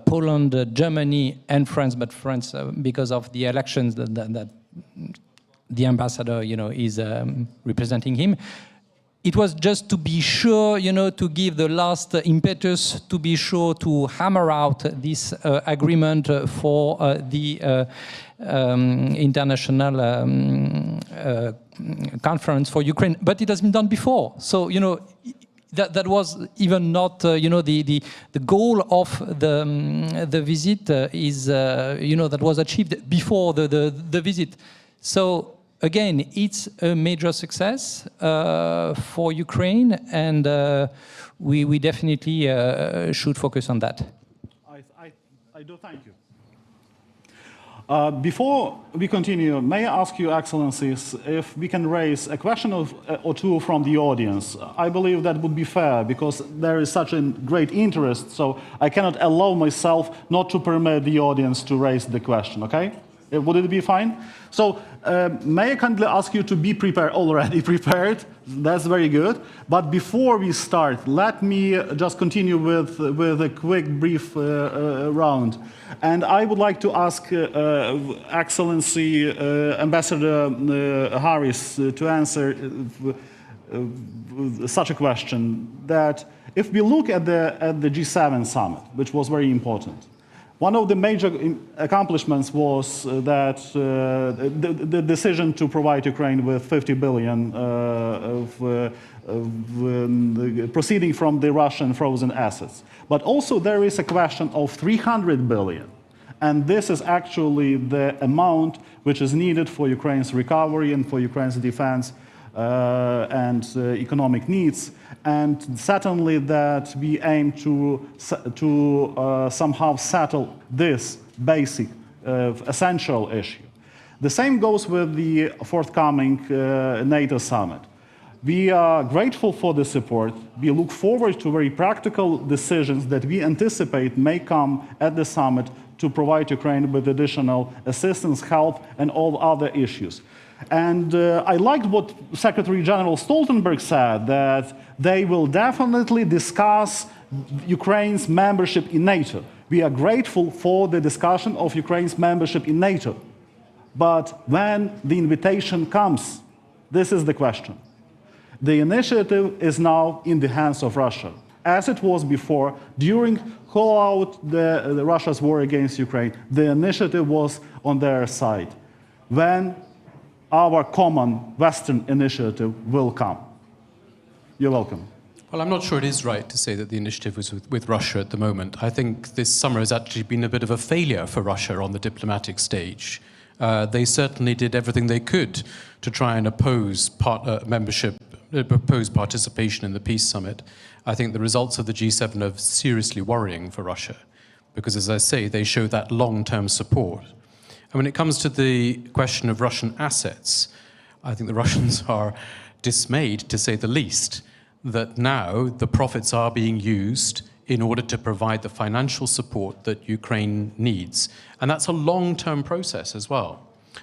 Poland, Germany, and France, but France because of the elections that the ambassador is representing him. It was just to be sure, to give the last impetus, to be sure to hammer out this agreement for the international conference for Ukraine. But it has been done before. So, that was even not, the goal of the visit is, that was achieved before the visit. So, again, it's a major success for Ukraine, and we definitely should focus on that. I do thank you. Before we continue, may I ask you, Excellencies, if we can raise a question or two from the audience? I believe that would be fair, because there is such a great interest, so I cannot allow myself not to permit the audience to raise the question, okay? Would it be fine? So may I kindly ask you to be prepared, already prepared? That's very good. But before we start, let me just continue with a quick, brief round. And I would like to ask Excellency Ambassador Harris to answer such a question, that if we look at the G7 summit, which was very important, one of the major accomplishments was that the decision to provide Ukraine with 50 billion proceeding from the Russian frozen assets. But also there is a question of 300 billion. And this is actually the amount which is needed for Ukraine's recovery and for Ukraine's defense and economic needs. And certainly that we aim to somehow settle this basic, essential issue. The same goes with the forthcoming NATO summit. We are grateful for the support. We look forward to very practical decisions that we anticipate may come at the summit to provide Ukraine with additional assistance, help, and all other issues. And I liked what Secretary General Stoltenberg said, that they will definitely discuss Ukraine's membership in NATO. We are grateful for the discussion of Ukraine's membership in NATO. But when the invitation comes, this is the question. The initiative is now in the hands of Russia, as it was before. During the Russia's war against Ukraine, the initiative was on their side. When our common Western initiative will come. You're welcome. Well, I'm not sure it is right to say that the initiative was with Russia at the moment. I think this summer has actually been a bit of a failure for Russia on the diplomatic stage. They certainly did everything they could to try and oppose participation in the peace summit. I think the results of the G7 are seriously worrying for Russia, because, as I say, they show that long-term support. And when it comes to the question of Russian assets, I think the Russians are dismayed, to say the least, that now the profits are being used in order to provide the financial support that Ukraine needs. And that's a long-term process as well.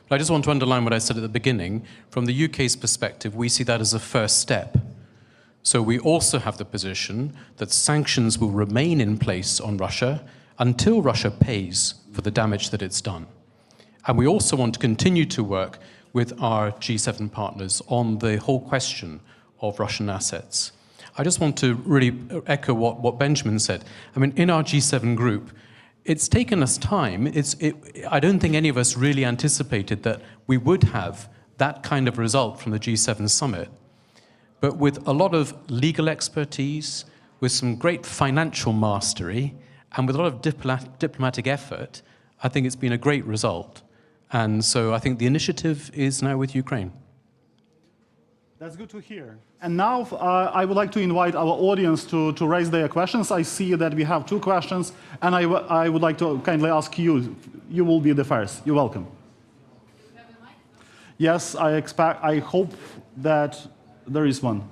But I just want to underline what I said at the beginning. From the UK's perspective, we see that as a first step. So we also have the position that sanctions will remain in place on Russia until Russia pays for the damage that it's done. And we also want to continue to work with our G7 partners on the whole question of Russian assets. I just want to really echo what Benjamin said. I mean, in our G7 group, it's taken us time. I don't think any of us really anticipated that we would have that kind of result from the G7 summit. But with a lot of legal expertise, with some great financial mastery, and with a lot of diplomatic effort, I think it's been a great result. And so I think the initiative is now with Ukraine. That's good to hear. And now I would like to invite our audience to raise their questions. I see that we have 2 questions, and I would like to kindly ask you. You will be the first. You're welcome. Yes, I hope that there is one.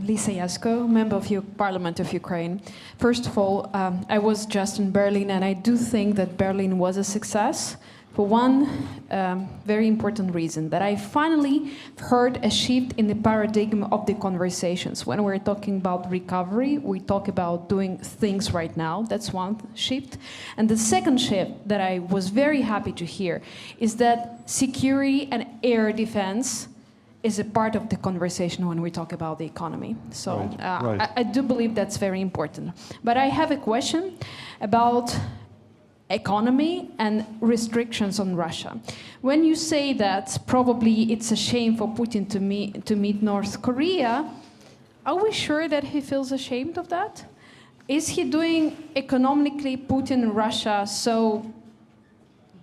Lisa Yasko, member of Parliament of Ukraine. First of all, I was just in Berlin, and I do think that Berlin was a success for one very important reason, that I finally heard a shift in the paradigm of the conversations. When we're talking about recovery, we talk about doing things right now. That's one shift. And the second shift that I was very happy to hear is that security and air defense is a part of the conversation when we talk about the economy. So right. I do believe that's very important. But I have a question about economy and restrictions on Russia. When you say that probably it's a shame for Putin to meet North Korea, are we sure that he feels ashamed of that? Is he doing economically Putin and Russia so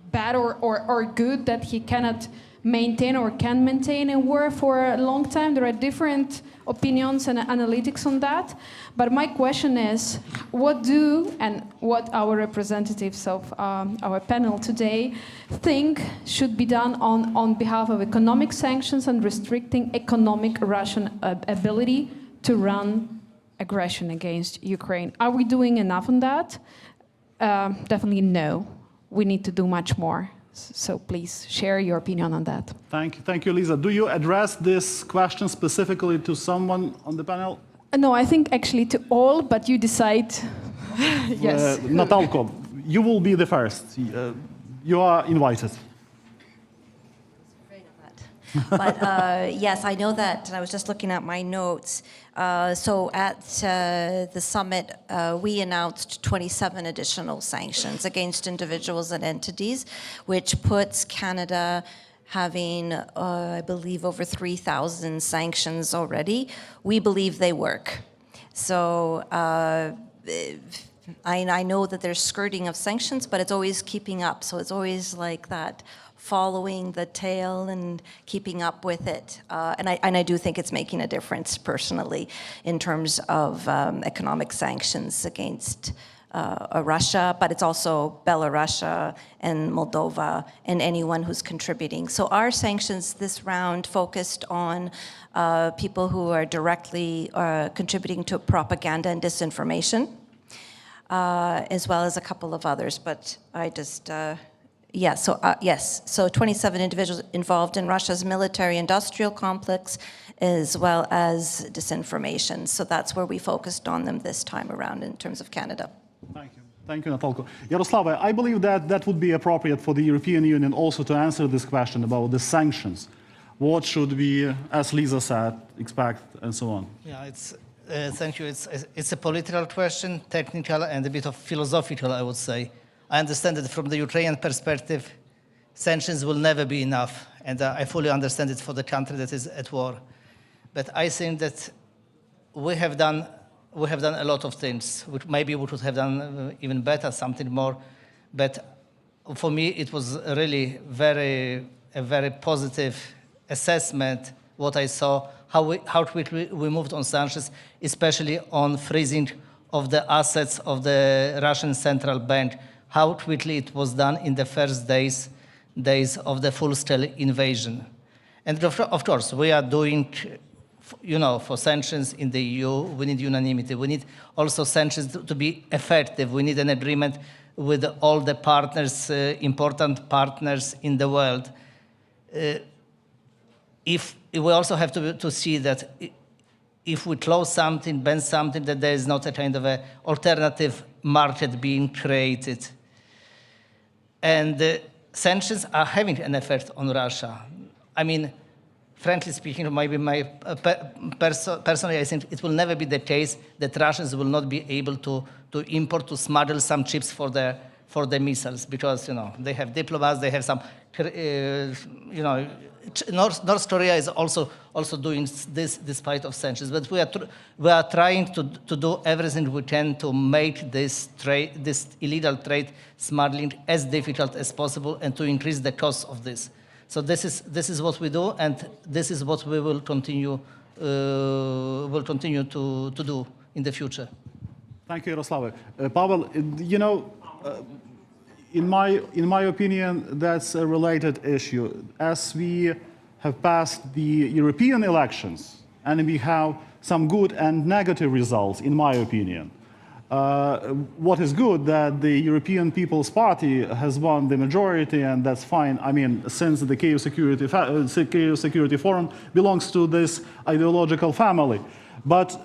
bad or good that he cannot maintain or can maintain a war for a long time? There are different opinions and analytics on that. But my question is, what our representatives of our panel today think should be done on behalf of economic sanctions and restricting economic Russian ability to run aggression against Ukraine? Are we doing enough on that? Definitely no. We need to do much more. So please share your opinion on that. Thank you, Lisa. Do you address this question specifically to someone on the panel? No, I think actually to all, but you decide. Yes. Natalka, you will be the first. You are invited. But yes, I know that, and I was just looking at my notes. So at the summit, we announced 27 additional sanctions against individuals and entities, which puts Canada having, I believe, over 3,000 sanctions already. We believe they work. So I know that there's skirting of sanctions, but it's always keeping up. So it's always like that, following the tail and keeping up with it. And I do think it's making a difference personally in terms of economic sanctions against Russia, but it's also Belarus and Moldova and anyone who's contributing. So our sanctions this round focused on people who are directly contributing to propaganda and disinformation, as well as a couple of others, but I just... yes, so 27 individuals involved in Russia's military-industrial complex, as well as disinformation. So that's where we focused on them this time around in terms of Canada. Thank you, Natalka. Yaroslava, I believe that would be appropriate for the European Union also to answer this question about the sanctions. What should we, as Lisa said, expect and so on? Yeah, thank you. It's a political question, technical, and a bit of philosophical, I would say. I understand that from the Ukrainian perspective, sanctions will never be enough, and I fully understand it for the country that is at war. But I think that we have done a lot of things, which maybe we could have done even better, something more. But for me, it was really a very positive assessment, what I saw, how quickly we moved on sanctions, especially on freezing of the assets of the Russian central bank, how quickly it was done in the first days of the full-scale invasion. And of course, we are doing, for sanctions in the EU, we need unanimity. We need also sanctions to be effective. We need an agreement with all the partners, important partners in the world. If we also have to see that if we close something, ban something, that there is not a kind of a alternative market being created. And sanctions are having an effect on Russia. I mean, frankly speaking, maybe personally, I think it will never be the case that Russians will not be able to import, to smuggle some chips for the missiles, because they have diplomats, they have some, North Korea is also doing this despite of sanctions. But we are trying to do everything we can to make this illegal trade smuggling as difficult as possible and to increase the cost of this. So this is what we do, and this is what we will continue to do in the future. Thank you, Yaroslav. Pavel, in my opinion, that's a related issue. As we have passed the European elections, and we have some good and negative results, in my opinion. What is good that the European People's Party has won the majority, and that's fine. I mean, since the Kyiv Security Forum belongs to this ideological family. But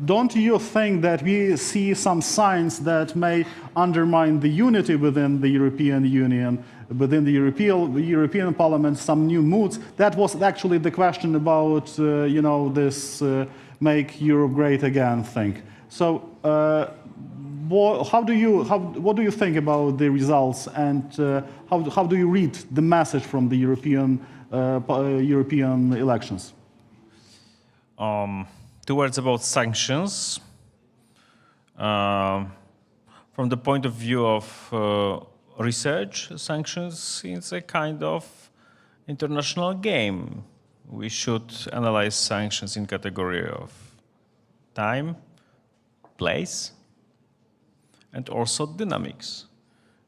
don't you think that we see some signs that may undermine the unity within the European Union, within the European Parliament, some new moods? That was actually the question about, this make Europe great again thing. So what do you think about the results, and how do you read the message from the European elections? 2 words about sanctions. From the point of view of research, sanctions is a kind of international game. We should analyze sanctions in category of time, place, and also dynamics.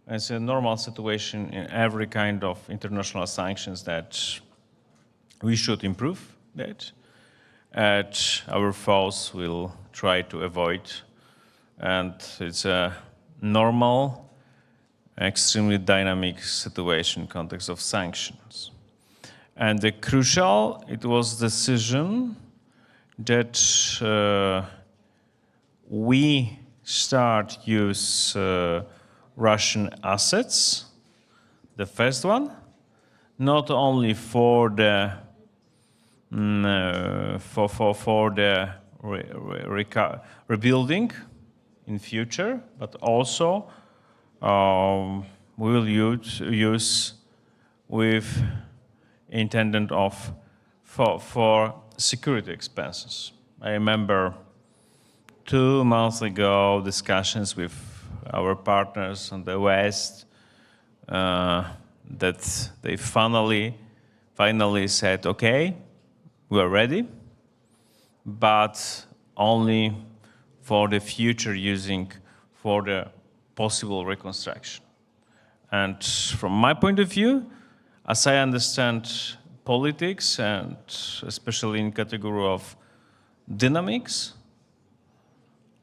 It's a normal situation in every kind of international sanctions that we should improve that. Our foes will try to avoid, and it's a normal, extremely dynamic situation in context of sanctions. And the crucial, it was decision that we start use Russian assets, the first one, not only for the rebuilding in future, but also we will use with intended of for security expenses. I remember 2 months ago discussions with our partners on the West that they finally said, okay, we are ready, but only for the future using for the possible reconstruction. And from my point of view, as I understand politics, and especially in category of dynamics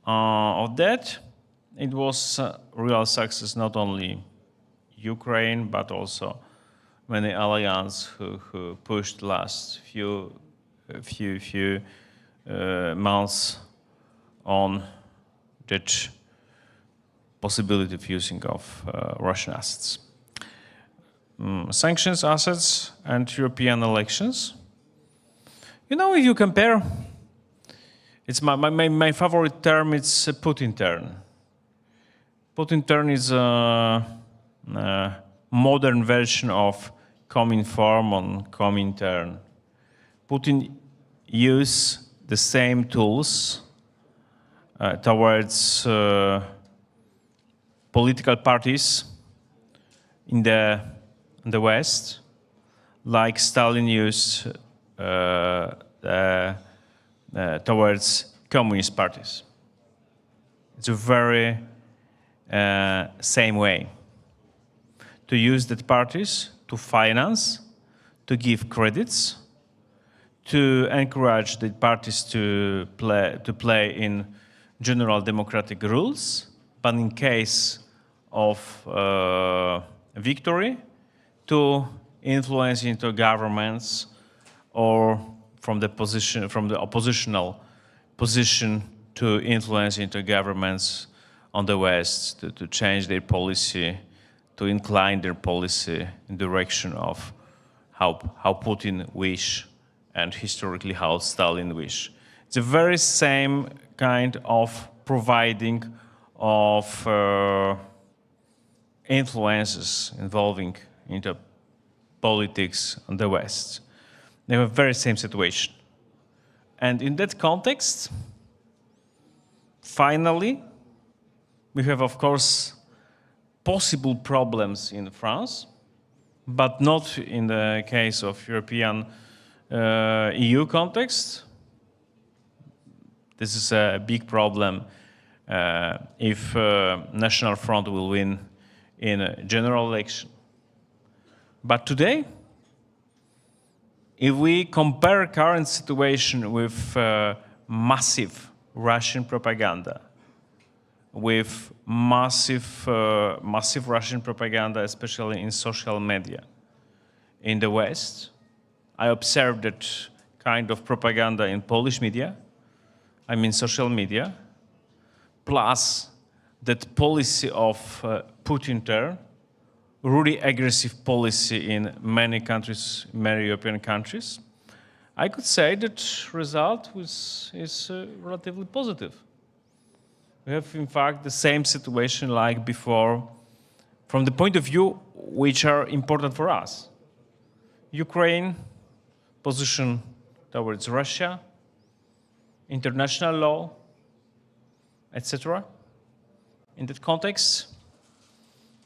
of that, it was a real success, not only Ukraine, but also many alliances who pushed last few months on that possibility of using of Russian assets. Sanctions, assets, and European elections. If you compare, it's my favorite term, it's a Putin turn. Putin turn is a modern version of Cominform on Comintern. Putin use the same tools towards political parties in the West, like Stalin used towards communist parties. It's a very same way to use that parties to finance, to give credits, to encourage the parties to play in general democratic rules, but in case of victory, to influence into governments, or from the oppositional position to influence into governments on the West, to change their policy, to incline their policy in direction of how Putin wish and historically how Stalin wish. It's a very same kind of providing of influences involving into politics in the West. They have a very same situation. And in that context, finally, we have, of course, possible problems in France, but not in the case of European EU context. This is a big problem if National Front will win in a general election. But today, if we compare current situation with massive Russian propaganda, with massive Russian propaganda, especially in social media in the West, I observed that kind of propaganda in Polish media, I mean social media, plus that policy of Putin there, really aggressive policy in many countries, many European countries, I could say that result is relatively positive. We have, in fact, the same situation like before, from the point of view which are important for us. Ukraine, position towards Russia, international law, etc. In that context,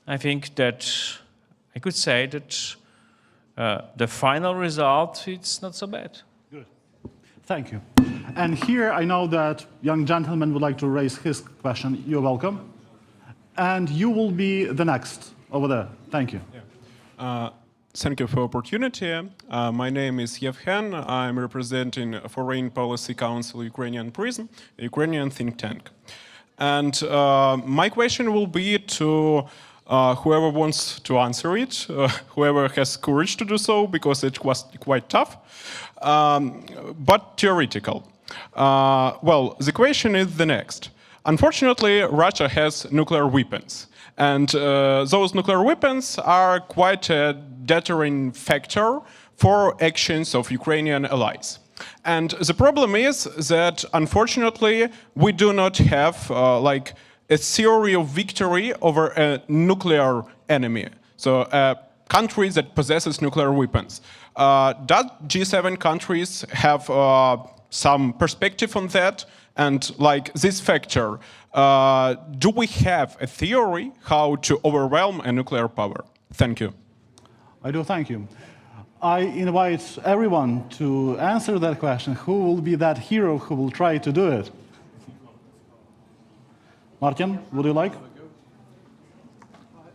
I think that I could say that the final result, it's not so bad. Good. Thank you. And here I know that young gentleman would like to raise his question. You're welcome. And you will be the next over there. Thank you. Yeah. Thank you for the opportunity. My name is Yevhen. I'm representing Foreign Policy Council Ukrainian Prism, a Ukrainian think tank. And my question will be to whoever wants to answer it, whoever has courage to do so, because it was quite tough, but theoretical. Well, the question is the next. Unfortunately, Russia has nuclear weapons. And those nuclear weapons are quite a deterrent factor for actions of Ukrainian allies. And the problem is that, unfortunately, we do not have like a theory of victory over a nuclear enemy. So a country that possesses nuclear weapons. Does G7 countries have some perspective on that? And like this factor, do we have a theory how to overwhelm a nuclear power? Thank you. I do, thank you. I invite everyone to answer that question. Who will be that hero who will try to do it? Martin, would you like?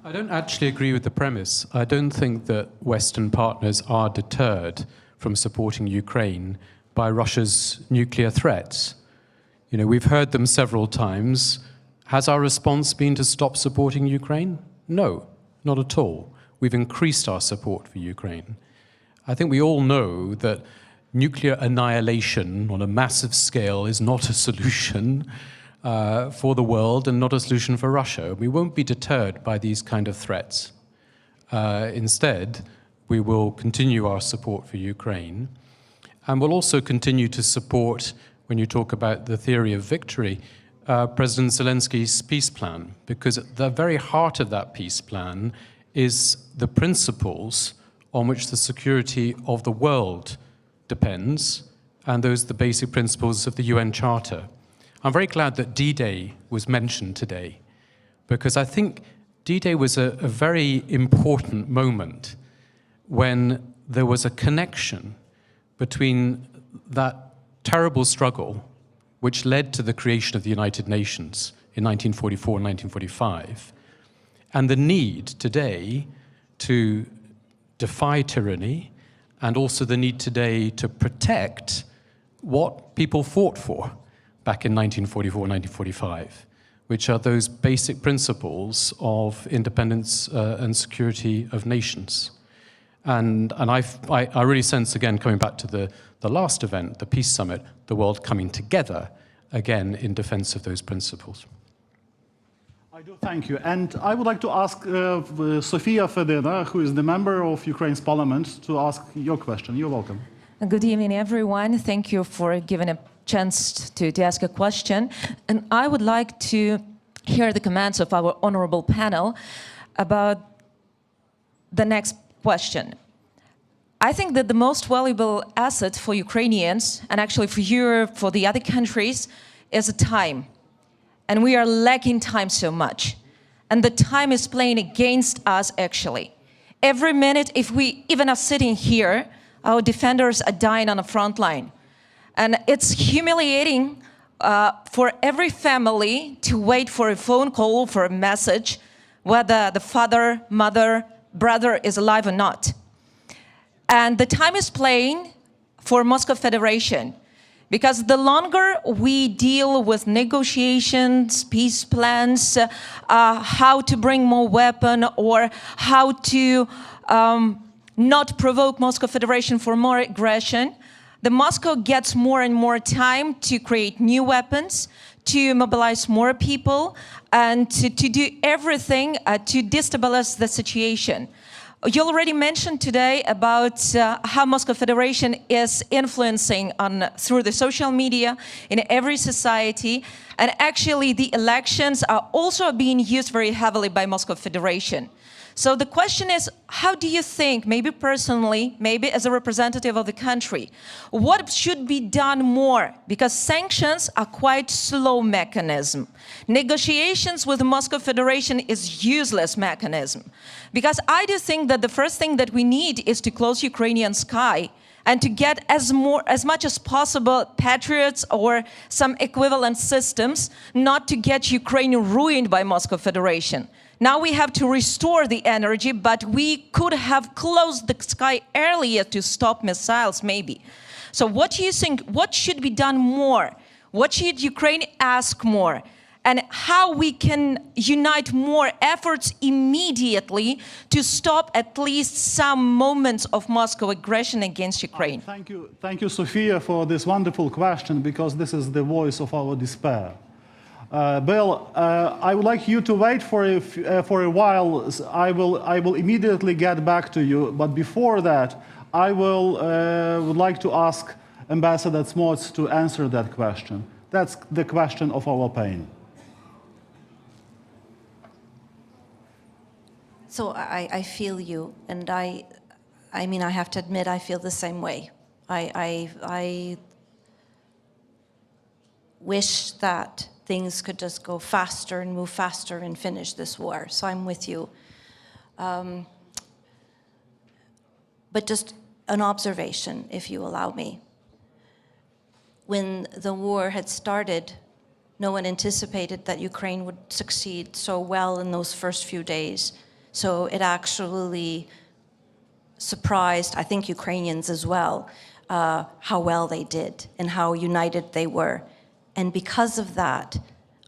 I don't actually agree with the premise. I don't think that Western partners are deterred from supporting Ukraine by Russia's nuclear threats. You know, we've heard them several times. Has our response been to stop supporting Ukraine? No, not at all. We've increased our support for Ukraine. I think we all know that nuclear annihilation on a massive scale is not a solution for the world and not a solution for Russia. We won't be deterred by these kind of threats. Instead, we will continue our support for Ukraine, and we'll also continue to support, when you talk about the theory of victory, President Zelensky's peace plan, because at the very heart of that peace plan is the principles on which the security of the world depends, and those are the basic principles of the UN Charter. I'm very glad that D-Day was mentioned today, because I think D-Day was a very important moment when there was a connection between that terrible struggle which led to the creation of the United Nations in 1944 and 1945, and the need today to defy tyranny, and also the need today to protect what people fought for back in 1944 and 1945, which are those basic principles of independence and security of nations. And I really sense, again, coming back to the last event, the Peace Summit, the world coming together, again, in defense of those principles. I do thank you. And I would like to ask Sofia Fedina, who is the member of Ukraine's parliament, to ask your question. You're welcome. Good evening, everyone. Thank you for giving a chance to ask a question. And I would like to hear the comments of our honorable panel about the next question. I think that the most valuable asset for Ukrainians, and actually for Europe, for the other countries, is time. And we are lacking time so much. And the time is playing against us, actually. Every minute, if we even are sitting here, our defenders are dying on the front line. And it's humiliating for every family to wait for a phone call, for a message, whether the father, mother, brother is alive or not. And the time is playing for Moscow Federation, because the longer we deal with negotiations, peace plans, how to bring more weapon, or how to not provoke Moscow Federation for more aggression, the Moscow gets more and more time to create new weapons, to mobilize more people, and to do everything to destabilize the situation. You already mentioned today about how Moscow Federation is influencing through the social media in every society, and actually the elections are also being used very heavily by Moscow Federation. So the question is, how do you think, maybe personally, maybe as a representative of the country, what should be done more? Because sanctions are quite slow mechanism. Negotiations with the Moscow Federation is useless mechanism. Because I do think that the first thing that we need is to close Ukrainian sky and to get as much as possible patriots or some equivalent systems, not to get Ukraine ruined by Moscow Federation. Now we have to restore the energy, but we could have closed the sky earlier to stop missiles, maybe. So what do you think, what should be done more? What should Ukraine ask more? And how we can unite more efforts immediately to stop at least some moments of Moscow aggression against Ukraine? Thank you, Sofia, for this wonderful question, because this is the voice of our despair. Bill, I would like you to wait for a while. I will immediately get back to you. But before that, I would like to ask Ambassador Cmoc to answer that question. That's the question of our pain. So I feel you, and I mean, I have to admit, I feel the same way. I wish that things could just go faster and move faster and finish this war. So I'm with you. But just an observation, if you allow me. When the war had started, no one anticipated that Ukraine would succeed so well in those first few days. So it actually surprised, I think, Ukrainians as well, how well they did and how united they were. And because of that,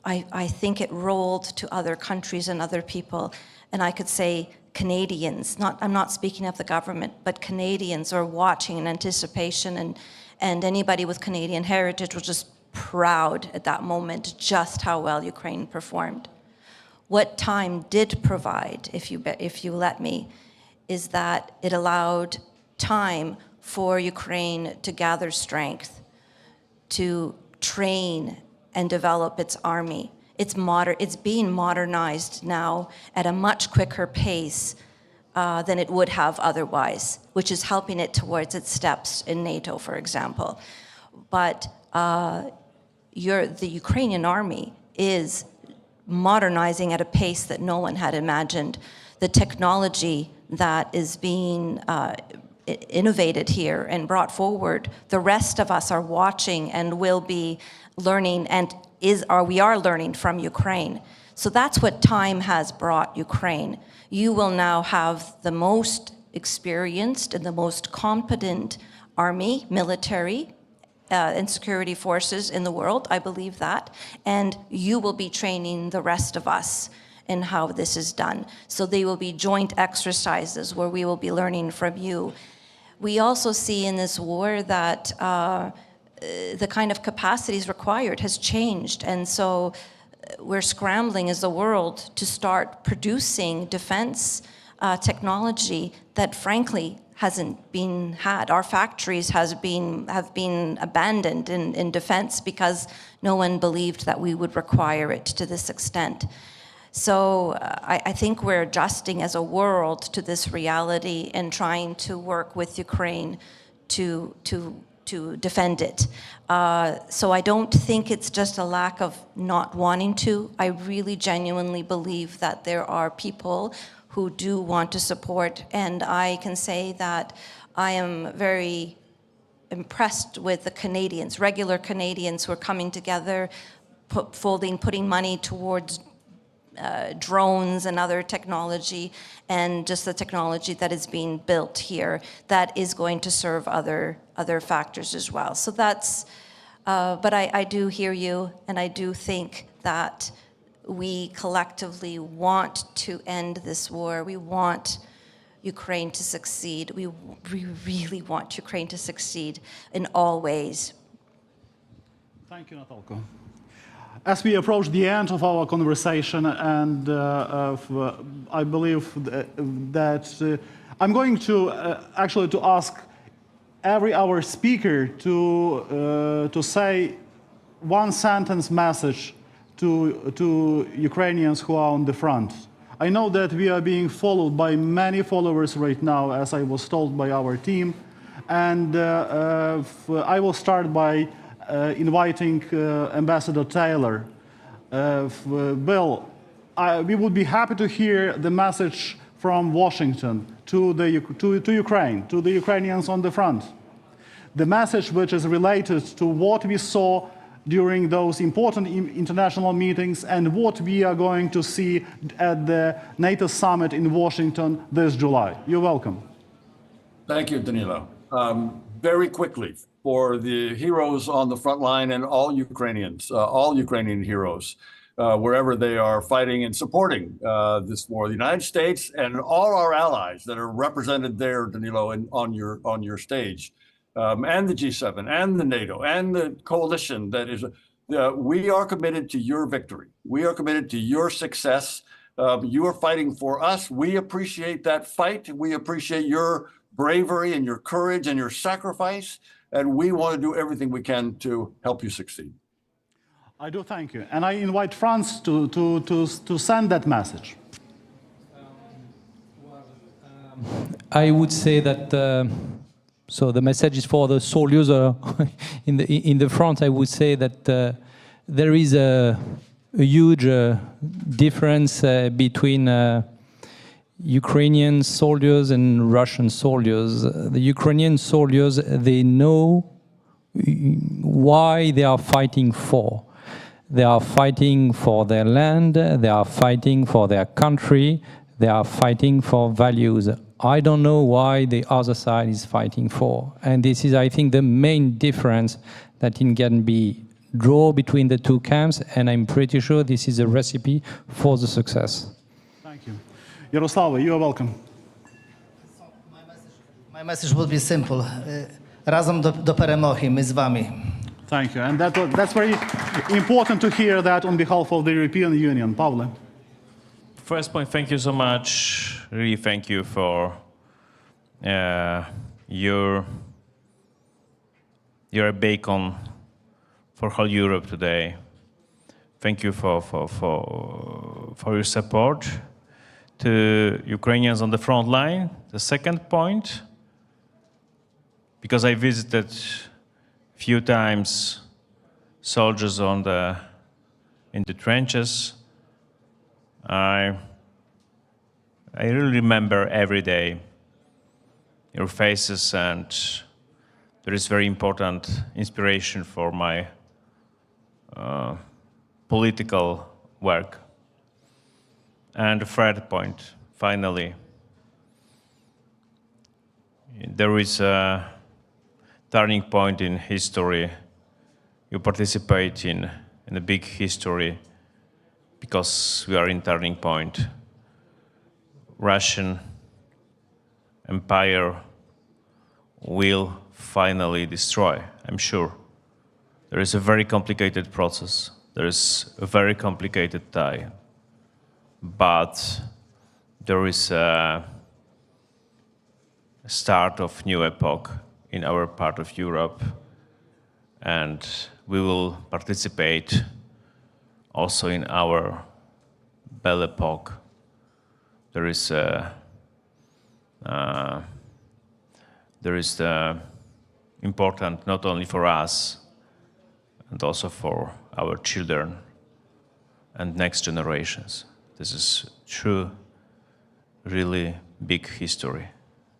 I think it rolled to other countries and other people. And I could say Canadians, I'm not speaking of the government, but Canadians are watching in anticipation, and anybody with Canadian heritage was just proud at that moment just how well Ukraine performed. What time did provide, if you let me, is that it allowed time for Ukraine to gather strength, to train and develop its army. It's being modernized now at a much quicker pace than it would have otherwise, which is helping it towards its steps in NATO, for example. But the Ukrainian army is modernizing at a pace that no one had imagined. The technology that is being innovated here and brought forward, the rest of us are watching and will be learning and we are learning from Ukraine. So that's what time has brought Ukraine. You will now have the most experienced and the most competent army, military, and security forces in the world, I believe that, and you will be training the rest of us in how this is done. So they will be joint exercises where we will be learning from you. We also see in this war that the kind of capacities required has changed, and so we're scrambling as a world to start producing defense technology that frankly hasn't been had. Our factories have been abandoned in defense because no one believed that we would require it to this extent. So I think we're adjusting as a world to this reality and trying to work with Ukraine to defend it. So I don't think it's just a lack of not wanting to. I really genuinely believe that there are people who do want to support, and I can say that I am very impressed with the Canadians, regular Canadians who are coming together, putting money towards drones and other technology, and just the technology that is being built here that is going to serve other factors as well. So that's, but I do hear you, and I do think that we collectively want to end this war. We want Ukraine to succeed. We really want Ukraine to succeed in all ways. Thank you, Natalka. As we approach the end of our conversation, and I believe that I'm going to actually to ask our speaker to say one sentence message to Ukrainians who are on the front. I know that we are being followed by many followers right now, as I was told by our team, and I will start by inviting Ambassador Taylor. Bill, we would be happy to hear the message from Washington to Ukraine, to the Ukrainians on the front. The message which is related to what we saw during those important international meetings and what we are going to see at the NATO summit in Washington this July. You're welcome. Thank you, Danylo. Very quickly, for the heroes on the front line and all Ukrainians, all Ukrainian heroes, wherever they are fighting and supporting this war, the United States and all our allies that are represented there, Danylo, on your stage, and the G7 and the NATO and the coalition that is, we are committed to your victory. We are committed to your success. You are fighting for us. We appreciate that fight. We appreciate your bravery and your courage and your sacrifice. And we want to do everything we can to help you succeed. I do thank you. And I invite France to send that message. I would say that, so the message is for the soldiers in the front. I would say that there is a huge difference between Ukrainian soldiers and Russian soldiers. The Ukrainian soldiers, they know why they are fighting for. They are fighting for their land, they are fighting for their country, they are fighting for values. I don't know why the other side is fighting for. And this is, I think, the main difference that can be drawn between the two camps, and I'm pretty sure this is a recipe for the success. Thank you. Yaroslava, you are welcome. My message will be simple. Razem do peremochy, my z wami. Thank you. And that's very important to hear that on behalf of the European Union. Pavle. First point, thank you so much. Really thank you for your beacon for whole Europe today. Thank you for your support to Ukrainians on the front line. The second point, because I visited few times soldiers in the trenches, I really remember every day your faces, and there is very important inspiration for my political work. And the third point, finally, there is a turning point in history. You participate in a big history because we are in turning point. Russian Empire will finally destroy, I'm sure. There is a very complicated process. There is a very complicated time. But there is a start of new epoch in our part of Europe, and we will participate also in our Belle Epoque. There is the important not only for us and also for our children and next generations. This is true, really big history.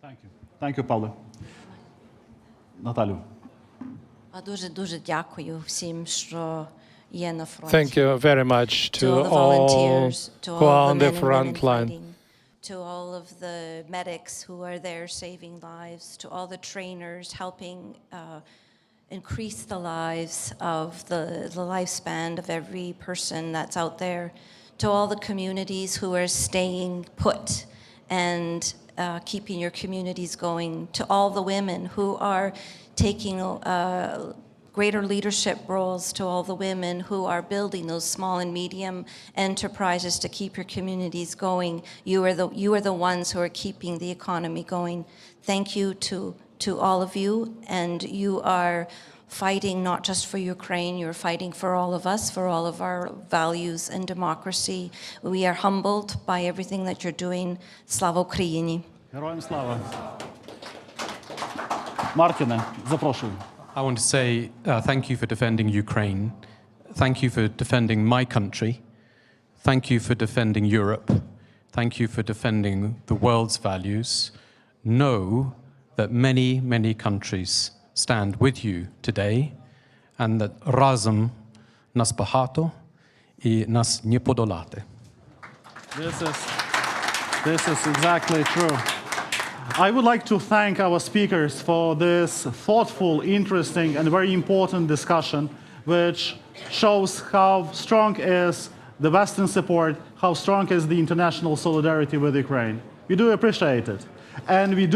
Thank you. Thank you, Pavle. Наталю. Дуже дякую всім, що є на фронті. Thank you very much to all the all volunteers, to who are all on the the men and front women line. fighting, to all of the medics who are there saving lives, to all the trainers helping increase the lives of the lifespan of every person that's out there, to all the communities who are staying put and keeping your communities going, to all the women who are taking greater leadership roles, to all the women who are building those small and medium enterprises to keep your communities going. You are the ones who are keeping the economy going. Thank you to all of you, and you are fighting not just for Ukraine, you're fighting for all of us, for all of our values and democracy. We are humbled by everything that you're doing. Slava Ukraini. Героям слава. Мартіне, запрошую. I want to say thank you for defending Ukraine. Thank you for defending my country. Thank you for defending Europe. Thank you for defending the world's values. Know that many, many countries stand with you today, and that razом нас багато і нас не подолати. This is exactly true. I would like to thank our speakers for this thoughtful, interesting, and very important discussion, which shows how strong is the Western support, how strong is the international solidarity with Ukraine. We do appreciate it. And we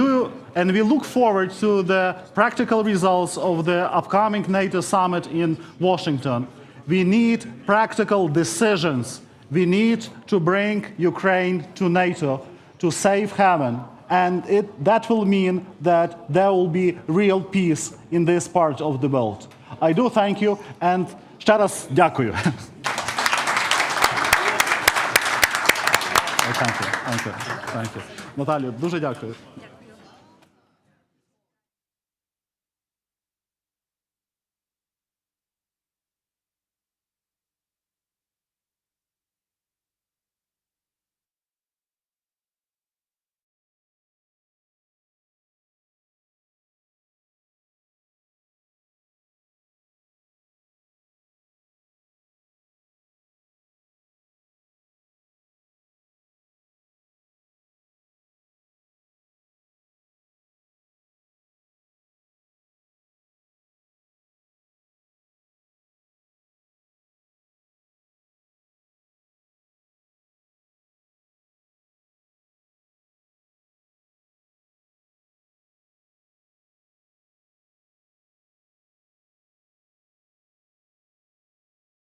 look forward to the practical results of the upcoming NATO summit in Washington. We need practical decisions. We need to bring Ukraine to NATO, to safe haven. And that will mean that there will be real peace in this part of the world. I do thank you, and ще раз дякую. Thank you. Наталю, дуже дякую.